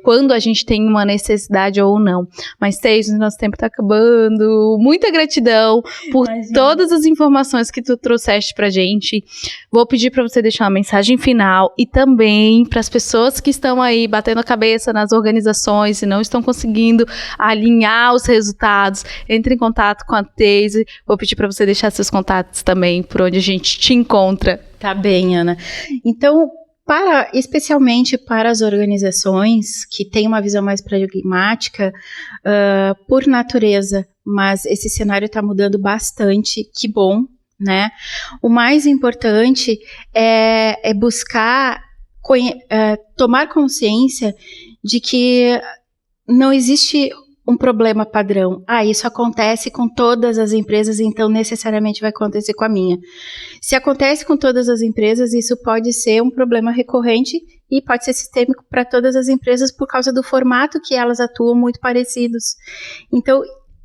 quando a gente tem uma necessidade ou não. Mas, Teis, o nosso tempo está acabando. Muita gratidão por todas as informações que tu trouxeste pra gente. Vou pedir para você deixar uma mensagem final e também para as pessoas que estão aí batendo a cabeça nas organizações e não estão conseguindo alinhar os resultados, entre em contato com a Teis. Vou pedir para você deixar seus contatos também, por onde a gente te encontra. Tá bem, Ana. Então, especialmente para as organizações que têm uma visão mais pragmática, por natureza, mas esse cenário está mudando bastante, que bom, né? O mais importante é buscar tomar consciência de que não existe um problema padrão. Isso acontece com todas as empresas, então necessariamente vai acontecer com a minha. Se acontece com todas as empresas, isso pode ser um problema recorrente e pode ser sistêmico para todas as empresas por causa do formato que elas atuam muito parecidos. Então,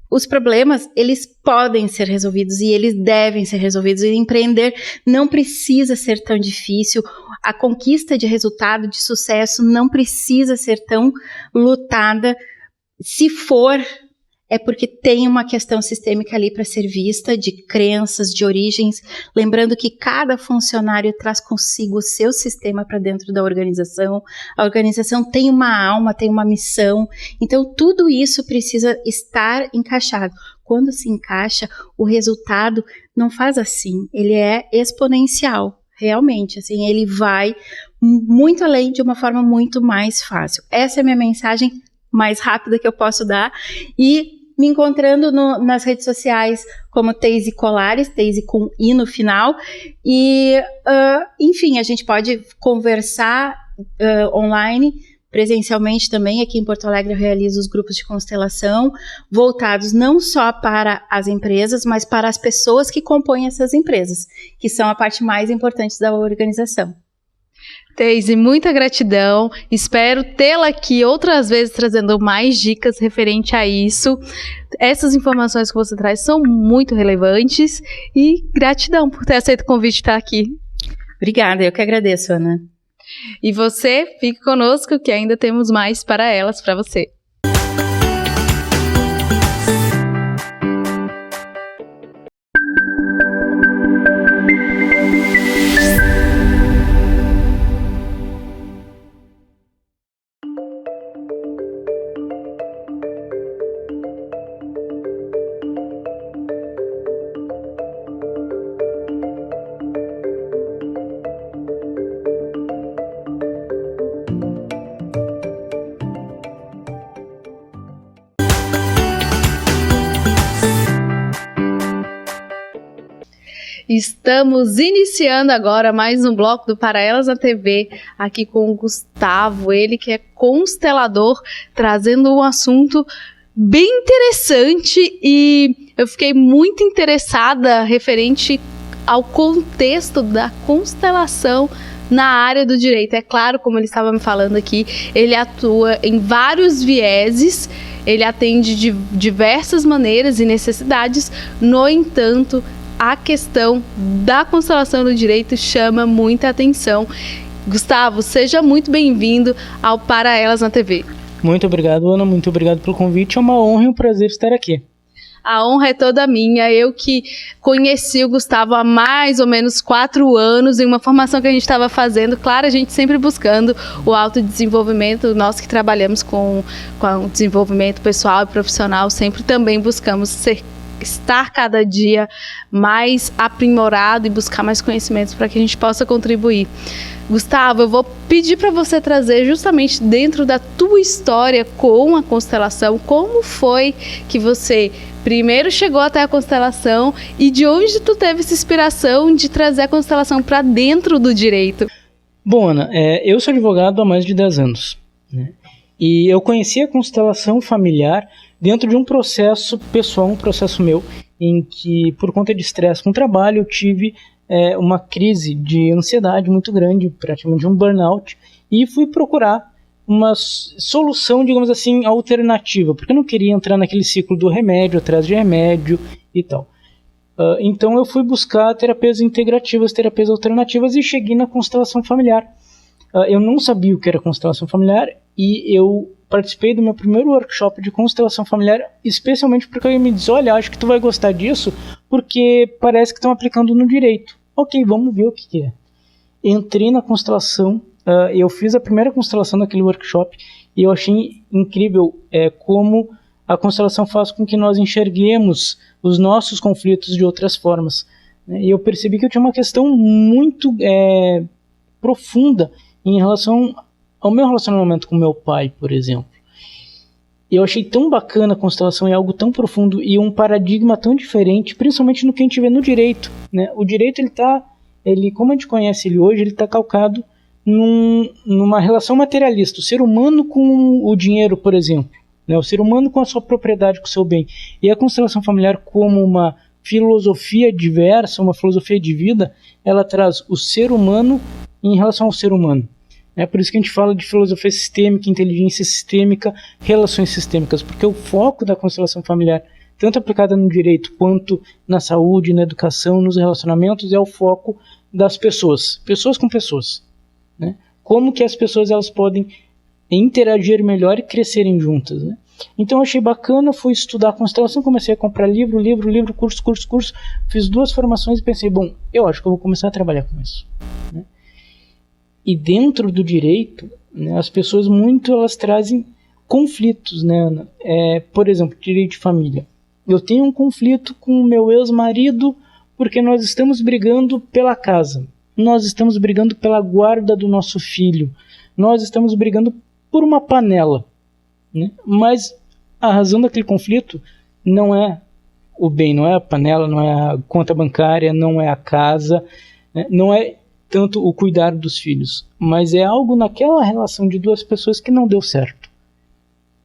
os problemas, eles podem ser resolvidos e eles devem ser resolvidos. E empreender não precisa ser tão difícil. A conquista de resultado, de sucesso, não precisa ser tão lutada. Se for, é porque tem uma questão sistêmica ali para ser vista, de crenças, de origens. Lembrando que cada funcionário traz consigo o seu sistema para dentro da organização. A organização tem uma alma, tem uma missão. Então, tudo isso precisa estar encaixado. Quando se encaixa, o resultado não faz assim. Ele é exponencial, realmente. Assim, ele vai muito além, de uma forma muito mais fácil. Essa é a minha mensagem mais rápida que eu posso dar, e me encontrando nas redes sociais como Teise Colares, Teise com I no final, e enfim, a gente pode conversar online Presencialmente também, aqui em Porto Alegre, eu realizo os grupos de constelação, voltados não só para as empresas, mas para as pessoas que compõem essas empresas, que são a parte mais importante da organização. Teise, muita gratidão. Espero tê-la aqui outras vezes trazendo mais dicas referente a isso. Essas informações que você traz são muito relevantes e gratidão por ter aceito o convite de estar aqui. Obrigada, eu que agradeço, Ana. E você, fique conosco que ainda temos mais para elas, para você. Estamos iniciando agora mais um bloco do Para Elas na TV, aqui com o Gustavo, ele que é constelador, trazendo um assunto bem interessante e eu fiquei muito interessada referente ao contexto da constelação na área do direito. É claro, como ele estava me falando aqui, ele atua em vários vieses, ele atende de diversas maneiras e necessidades, no entanto, a questão da constelação do direito chama muita atenção. Gustavo, seja muito bem-vindo ao Para Elas na TV. Muito obrigado, Ana. Muito obrigado pelo convite. É uma honra e um prazer estar aqui. A honra é toda minha. Eu que conheci o Gustavo há mais ou menos 4 anos, em uma formação que a gente estava fazendo. Claro, a gente sempre buscando o autodesenvolvimento. Nós que trabalhamos com o desenvolvimento pessoal e profissional, sempre também buscamos estar cada dia mais aprimorado e buscar mais conhecimentos para que a gente possa contribuir. Gustavo, eu vou pedir para você trazer justamente dentro da tua história com a constelação, como foi que você primeiro chegou até a constelação e de onde tu teve essa inspiração de trazer a constelação para dentro do direito? Bom, Ana, eu sou advogado há mais de 10 anos, né? E eu conheci a constelação familiar dentro de um processo pessoal, um processo meu, em que, por conta de estresse com o trabalho, eu tive uma crise de ansiedade muito grande, praticamente um burnout, e fui procurar uma solução, digamos assim, alternativa, porque eu não queria entrar naquele ciclo do remédio, atrás de remédio e tal. Então eu fui buscar terapias integrativas, terapias alternativas, e cheguei na constelação familiar. Eu não sabia o que era constelação familiar, e eu participei do meu primeiro workshop de constelação familiar, especialmente porque ele me disse, olha, acho que tu vai gostar disso, porque parece que estão aplicando no direito. Ok, vamos ver o que é. Entrei na constelação, eu fiz a primeira constelação daquele workshop, e eu achei incrível como a constelação faz com que nós enxerguemos os nossos conflitos de outras formas. E eu percebi que eu tinha uma questão muito profunda em relação ao meu relacionamento com meu pai, por exemplo. Eu achei tão bacana a constelação, é algo tão profundo e um paradigma tão diferente, principalmente no que a gente vê no direito, né? O direito, como a gente conhece ele hoje, ele está calcado numa relação materialista, o ser humano com o dinheiro, por exemplo, né? O ser humano com a sua propriedade, com o seu bem. E a constelação familiar, como uma filosofia diversa, uma filosofia de vida, ela traz o ser humano em relação ao ser humano. É por isso que a gente fala de filosofia sistêmica, inteligência sistêmica, relações sistêmicas, porque o foco da constelação familiar, tanto aplicada no direito quanto na saúde, na educação, nos relacionamentos, é o foco das pessoas, pessoas com pessoas, né? Como que as pessoas elas podem interagir melhor e crescerem juntas, né? Então eu achei bacana, fui estudar a constelação, comecei a comprar livro, curso, fiz 2 formações e pensei, bom, eu acho que eu vou começar a trabalhar com isso, né? E dentro do direito, né, as pessoas elas trazem conflitos, né, Ana? Por exemplo, direito de família. Eu tenho um conflito com o meu ex-marido porque nós estamos brigando pela casa. Nós estamos brigando pela guarda do nosso filho. Nós estamos brigando por uma panela, né? Mas a razão daquele conflito não é o bem, não é a panela, não é a conta bancária, não é a casa, né? Não é tanto o cuidar dos filhos, mas é algo naquela relação de duas pessoas que não deu certo.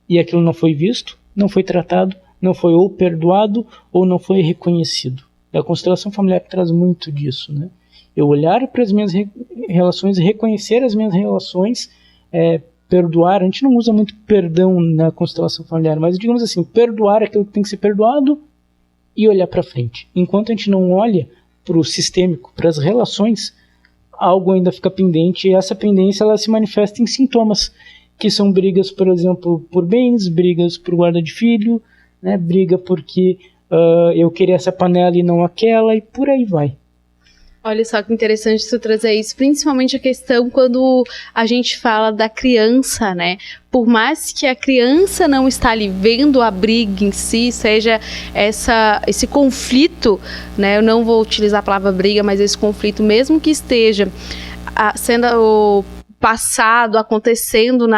E aquilo não foi visto, não foi tratado, não foi ou perdoado ou não foi reconhecido. A constelação familiar traz muito disso, né? Eu olhar para as minhas relações, reconhecer as minhas relações, perdoar. A gente não usa muito perdão na constelação familiar, mas digamos assim, perdoar aquilo que tem que ser perdoado e olhar para frente. Enquanto a gente não olha para o sistêmico, para as relações, algo ainda fica pendente, e essa pendência ela se manifesta em sintomas, que são brigas, por exemplo, por bens, brigas por guarda de filho, né, briga porque eu queria essa panela e não aquela, e por aí vai. Olha só que interessante você trazer isso, principalmente a questão quando a gente fala da criança, né? Por mais que a criança não está ali vendo a briga em si, seja esse conflito, né? Eu não vou utilizar a palavra briga, mas esse conflito, mesmo que esteja sendo o passado, acontecendo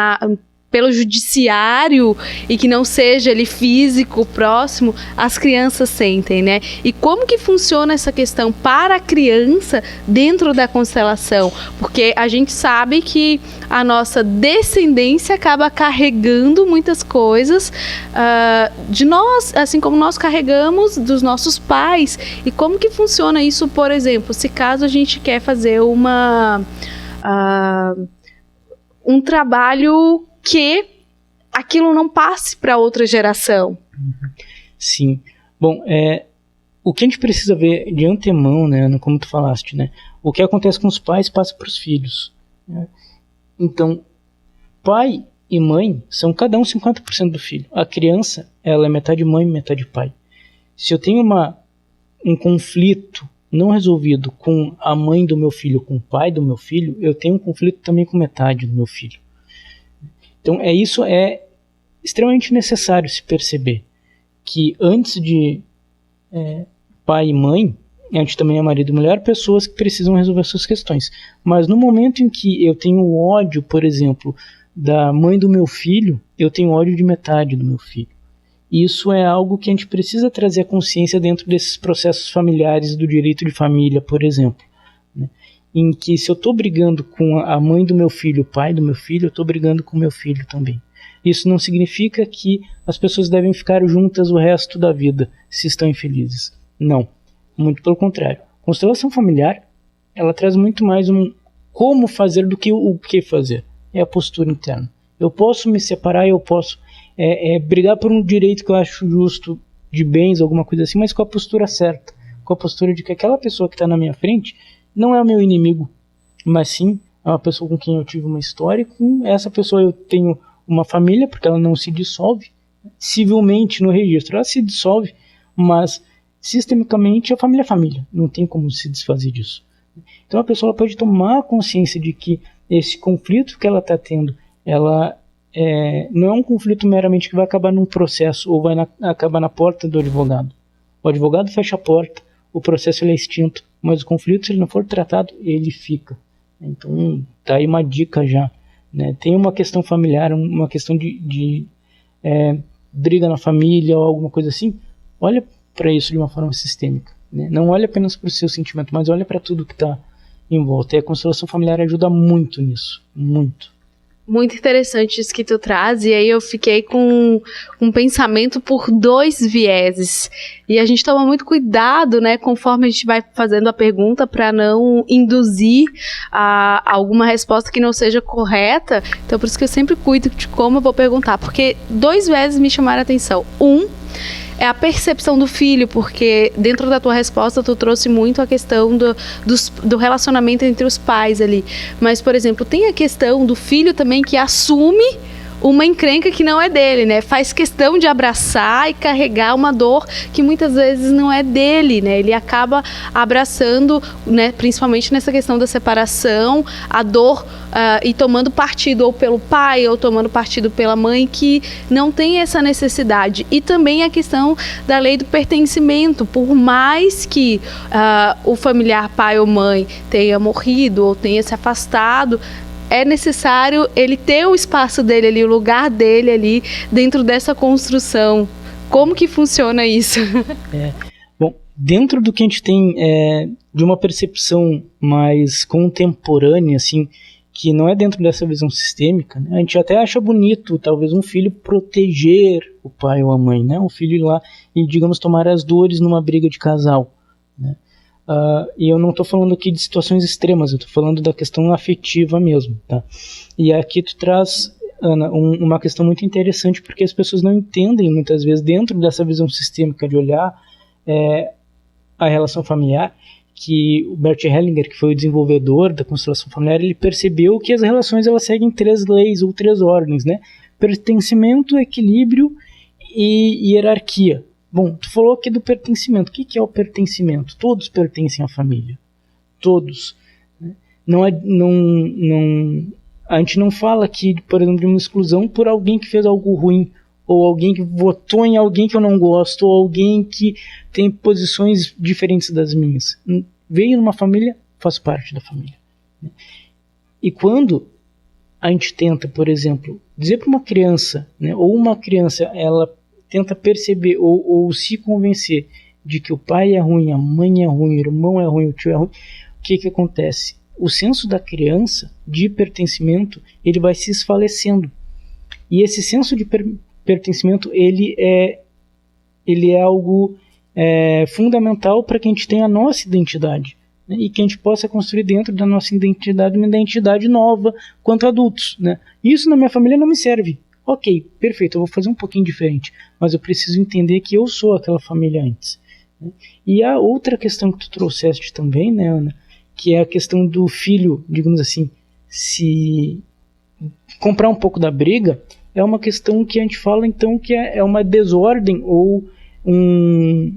pelo judiciário e que não seja ali físico, próximo, as crianças sentem, né? E como que funciona essa questão para a criança dentro da constelação? Porque a gente sabe que a nossa descendência acaba carregando muitas coisas de nós, assim como nós carregamos dos nossos pais. E como que funciona isso, por exemplo, se caso a gente quer fazer um trabalho que aquilo não passe para outra geração. Sim. Bom, o que a gente precisa ver de antemão, né, como tu falaste, né, o que acontece com os pais passa para os filhos. Né? Então, pai e mãe são cada um 50% do filho. A criança, ela é metade mãe, metade pai. Se eu tenho um conflito não resolvido com a mãe do meu filho, com o pai do meu filho, eu tenho um conflito também com metade do meu filho. Então, isso é extremamente necessário se perceber, que antes de pai e mãe, a gente também é marido e mulher, pessoas que precisam resolver suas questões. Mas no momento em que eu tenho ódio, por exemplo, da mãe do meu filho, eu tenho ódio de metade do meu filho. Isso é algo que a gente precisa trazer a consciência dentro desses processos familiares do direito de família, por exemplo, né? Em que se eu estou brigando com a mãe do meu filho, o pai do meu filho, eu estou brigando com o meu filho também. Isso não significa que as pessoas devem ficar juntas o resto da vida, se estão infelizes. Não, muito pelo contrário. Constelação familiar, ela traz muito mais como fazer do que o que fazer. É a postura interna. Eu posso me separar, eu posso brigar por um direito que eu acho justo, de bens, alguma coisa assim, mas com a postura certa. Com a postura de que aquela pessoa que está na minha frente não é o meu inimigo, mas sim é uma pessoa com quem eu tive uma história, e com essa pessoa eu tenho uma família, porque ela não se dissolve civilmente no registro, ela se dissolve, mas sistemicamente a família é família, não tem como se desfazer disso. Então a pessoa pode tomar consciência de que esse conflito que ela está tendo, não é um conflito meramente que vai acabar num processo ou vai acabar na porta do advogado. O advogado fecha a porta, o processo ele é extinto, mas o conflito, se ele não for tratado, ele fica. Então, tá aí uma dica já. Né? Tem uma questão familiar, uma questão de briga na família ou alguma coisa assim, olha para isso de uma forma sistêmica. Né? Não olha apenas para o seu sentimento, mas olha para tudo que está em volta. E a constelação familiar ajuda muito nisso, muito. Muito interessante isso que tu traz, e aí eu fiquei com um pensamento por dois vieses, e a gente toma muito cuidado, né, conforme a gente vai fazendo a pergunta, para não induzir a alguma resposta que não seja correta. Então por isso que eu sempre cuido de como eu vou perguntar, porque dois vieses me chamaram a atenção. É a percepção do filho, porque dentro da tua resposta tu trouxe muito a questão do relacionamento entre os pais ali. Mas, por exemplo, tem a questão do filho também que assume uma encrenca que não é dele, né? Faz questão de abraçar e carregar uma dor que muitas vezes não é dele, né? Ele acaba abraçando, né, principalmente nessa questão da separação, a dor e tomando partido ou pelo pai ou tomando partido pela mãe, que não tem essa necessidade. E também a questão da lei do pertencimento. Por mais que o familiar pai ou mãe tenha morrido ou tenha se afastado, é necessário ele ter o espaço dele ali, o lugar dele ali dentro dessa construção. Como que funciona isso? Bom, dentro do que a gente tem de uma percepção mais contemporânea, assim, que não é dentro dessa visão sistêmica, né? A gente até acha bonito, talvez, um filho proteger o pai ou a mãe, né? O filho ir lá e, digamos, tomar as dores numa briga de casal, né? E eu não estou falando aqui de situações extremas, eu estou falando da questão afetiva mesmo, tá? E aqui tu traz, Ana, uma questão muito interessante, porque as pessoas não entendem, muitas vezes, dentro dessa visão sistêmica de olhar a relação familiar, que o Bert Hellinger, que foi o desenvolvedor da constelação familiar, ele percebeu que as relações elas seguem 3 leis ou 3 ordens, né? Pertencimento, equilíbrio e hierarquia. Bom, tu falou aqui do pertencimento. O que é o pertencimento? Todos pertencem à família. Todos. Né? A gente não fala aqui, por exemplo, de uma exclusão por alguém que fez algo ruim, ou alguém que votou em alguém que eu não gosto, ou alguém que tem posições diferentes das minhas. Veio numa família, faz parte da família. E quando a gente tenta, por exemplo, dizer para uma criança, né, ou uma criança, ela tenta perceber ou se convencer de que o pai é ruim, a mãe é ruim, o irmão é ruim, o tio é ruim, o que acontece? O senso da criança de pertencimento, ele vai se esfalecendo. E esse senso de pertencimento, ele é algo fundamental para que a gente tenha a nossa identidade, né? E que a gente possa construir dentro da nossa identidade uma identidade nova quanto adultos, né? Isso na minha família não me serve. Ok, perfeito, eu vou fazer um pouquinho diferente, mas eu preciso entender que eu sou aquela família antes, né? E a outra questão que tu trouxeste também, né, Ana, que é a questão do filho, digamos assim, se comprar um pouco da briga, é uma questão que a gente fala então que é uma desordem ou um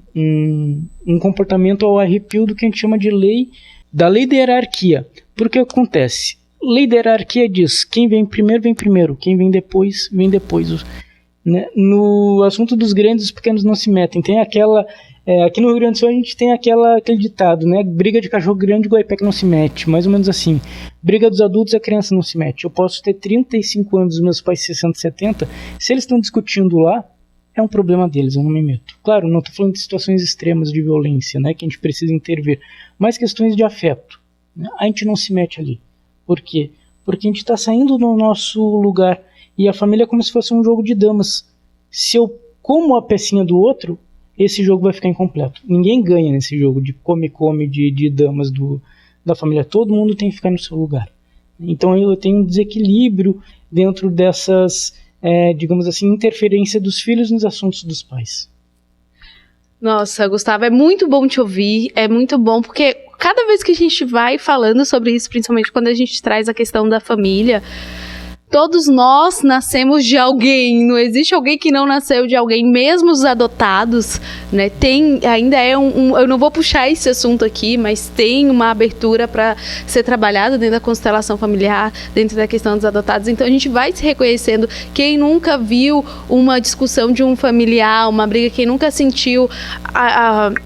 comportamento ao arrepio do que a gente chama de lei da hierarquia. Porque o que acontece? Lei da hierarquia diz, quem vem primeiro, quem vem depois, né? No assunto dos grandes, os pequenos não se metem. Tem aquela, aqui no Rio Grande do Sul a gente tem aquele ditado, né? Briga de cachorro grande, Guaipé não se mete, mais ou menos assim. Briga dos adultos, a criança não se mete. Eu posso ter 35 anos, os meus pais 60, 70, se eles estão discutindo lá, é um problema deles, eu não me meto. Claro, não estou falando de situações extremas de violência, né? Que a gente precisa intervir, mas questões de afeto, né? A gente não se mete ali. Por quê? Porque a gente está saindo do nosso lugar. E a família é como se fosse um jogo de damas. Se eu como a pecinha do outro, esse jogo vai ficar incompleto. Ninguém ganha nesse jogo de come-come de damas da família. Todo mundo tem que ficar no seu lugar. Então eu tenho um desequilíbrio dentro dessas, digamos assim, interferência dos filhos nos assuntos dos pais. Nossa, Gustavo, é muito bom te ouvir, é muito bom, porque cada vez que a gente vai falando sobre isso, principalmente quando a gente traz a questão da família, todos nós nascemos de alguém, não existe alguém que não nasceu de alguém, mesmo os adotados, né? Eu não vou puxar esse assunto aqui, mas tem uma abertura para ser trabalhada dentro da constelação familiar, dentro da questão dos adotados, então a gente vai se reconhecendo. Quem nunca viu uma discussão de um familiar, uma briga, quem nunca sentiu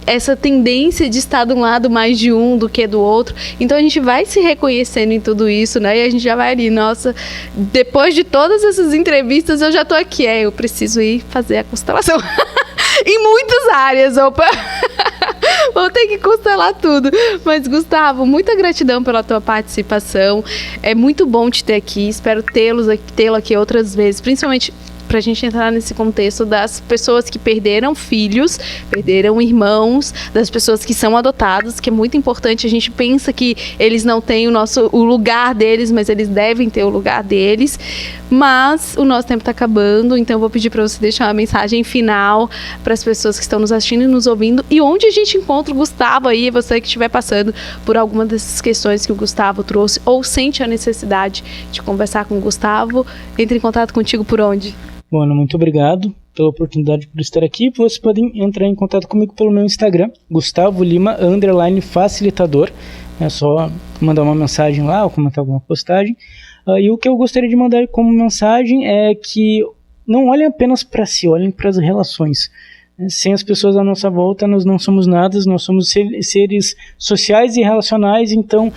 essa tendência de estar de um lado mais de um do que do outro, então a gente vai se reconhecendo em tudo isso, né? E a gente já vai ali, nossa, depois de todas essas entrevistas, eu já tô aqui. Eu preciso ir fazer a constelação. Em muitas áreas, opa! Vou ter que constelar tudo. Mas, Gustavo, muita gratidão pela tua participação. É muito bom te ter aqui. Espero tê-lo aqui outras vezes, principalmente pra gente entrar nesse contexto das pessoas que perderam filhos, perderam irmãos, das pessoas que são adotados, que é muito importante. A gente pensa que eles não têm o lugar deles, mas eles devem ter o lugar deles. Mas o nosso tempo está acabando, então eu vou pedir para você deixar uma mensagem final para as pessoas que estão nos assistindo e nos ouvindo. E onde a gente encontra o Gustavo aí, você que estiver passando por alguma dessas questões que o Gustavo trouxe, ou sente a necessidade de conversar com o Gustavo, entre em contato contigo por onde? Bom, Ana, muito obrigado pela oportunidade por estar aqui. Vocês podem entrar em contato comigo pelo meu Instagram, Gustavo Lima _facilitador. É só mandar uma mensagem lá ou comentar alguma postagem. E o que eu gostaria de mandar como mensagem é que não olhem apenas para si, olhem para as relações. Sem as pessoas à nossa volta, nós não somos nada, nós somos seres sociais e relacionais, então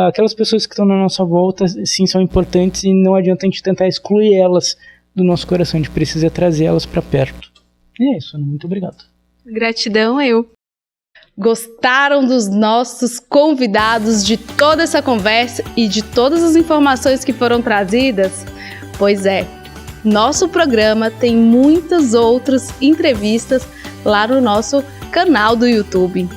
aquelas pessoas que estão na nossa volta, sim, são importantes e não adianta a gente tentar excluir elas do nosso coração, a gente precisa trazer elas para perto. E é isso, Ana, muito obrigado. Gratidão, eu. Gostaram dos nossos convidados, de toda essa conversa e de todas as informações que foram trazidas? Pois é, nosso programa tem muitas outras entrevistas lá no nosso canal do YouTube.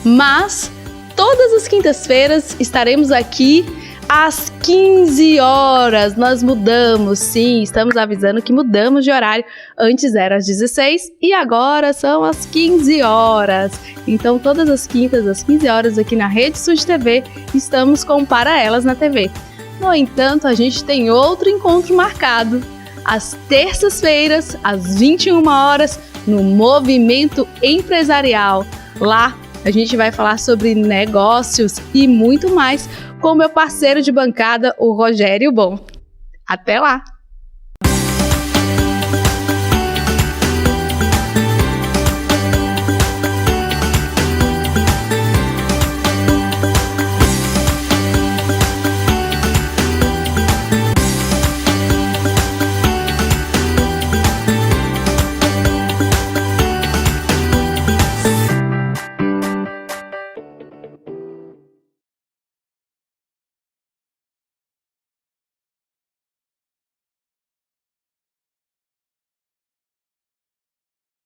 Mas todas as quintas-feiras estaremos aqui às 15 horas. Nós mudamos, sim, estamos avisando que mudamos de horário. Antes era às 16 e agora são às 15 horas. Então todas as quintas, às 15 horas aqui na Rede Sud TV, estamos com Para Elas na TV. No entanto, a gente tem outro encontro marcado. Às terças-feiras, às 21 horas, no Movimento Empresarial. Lá a gente vai falar sobre negócios e muito mais com meu parceiro de bancada, o Rogério Bom. Até lá!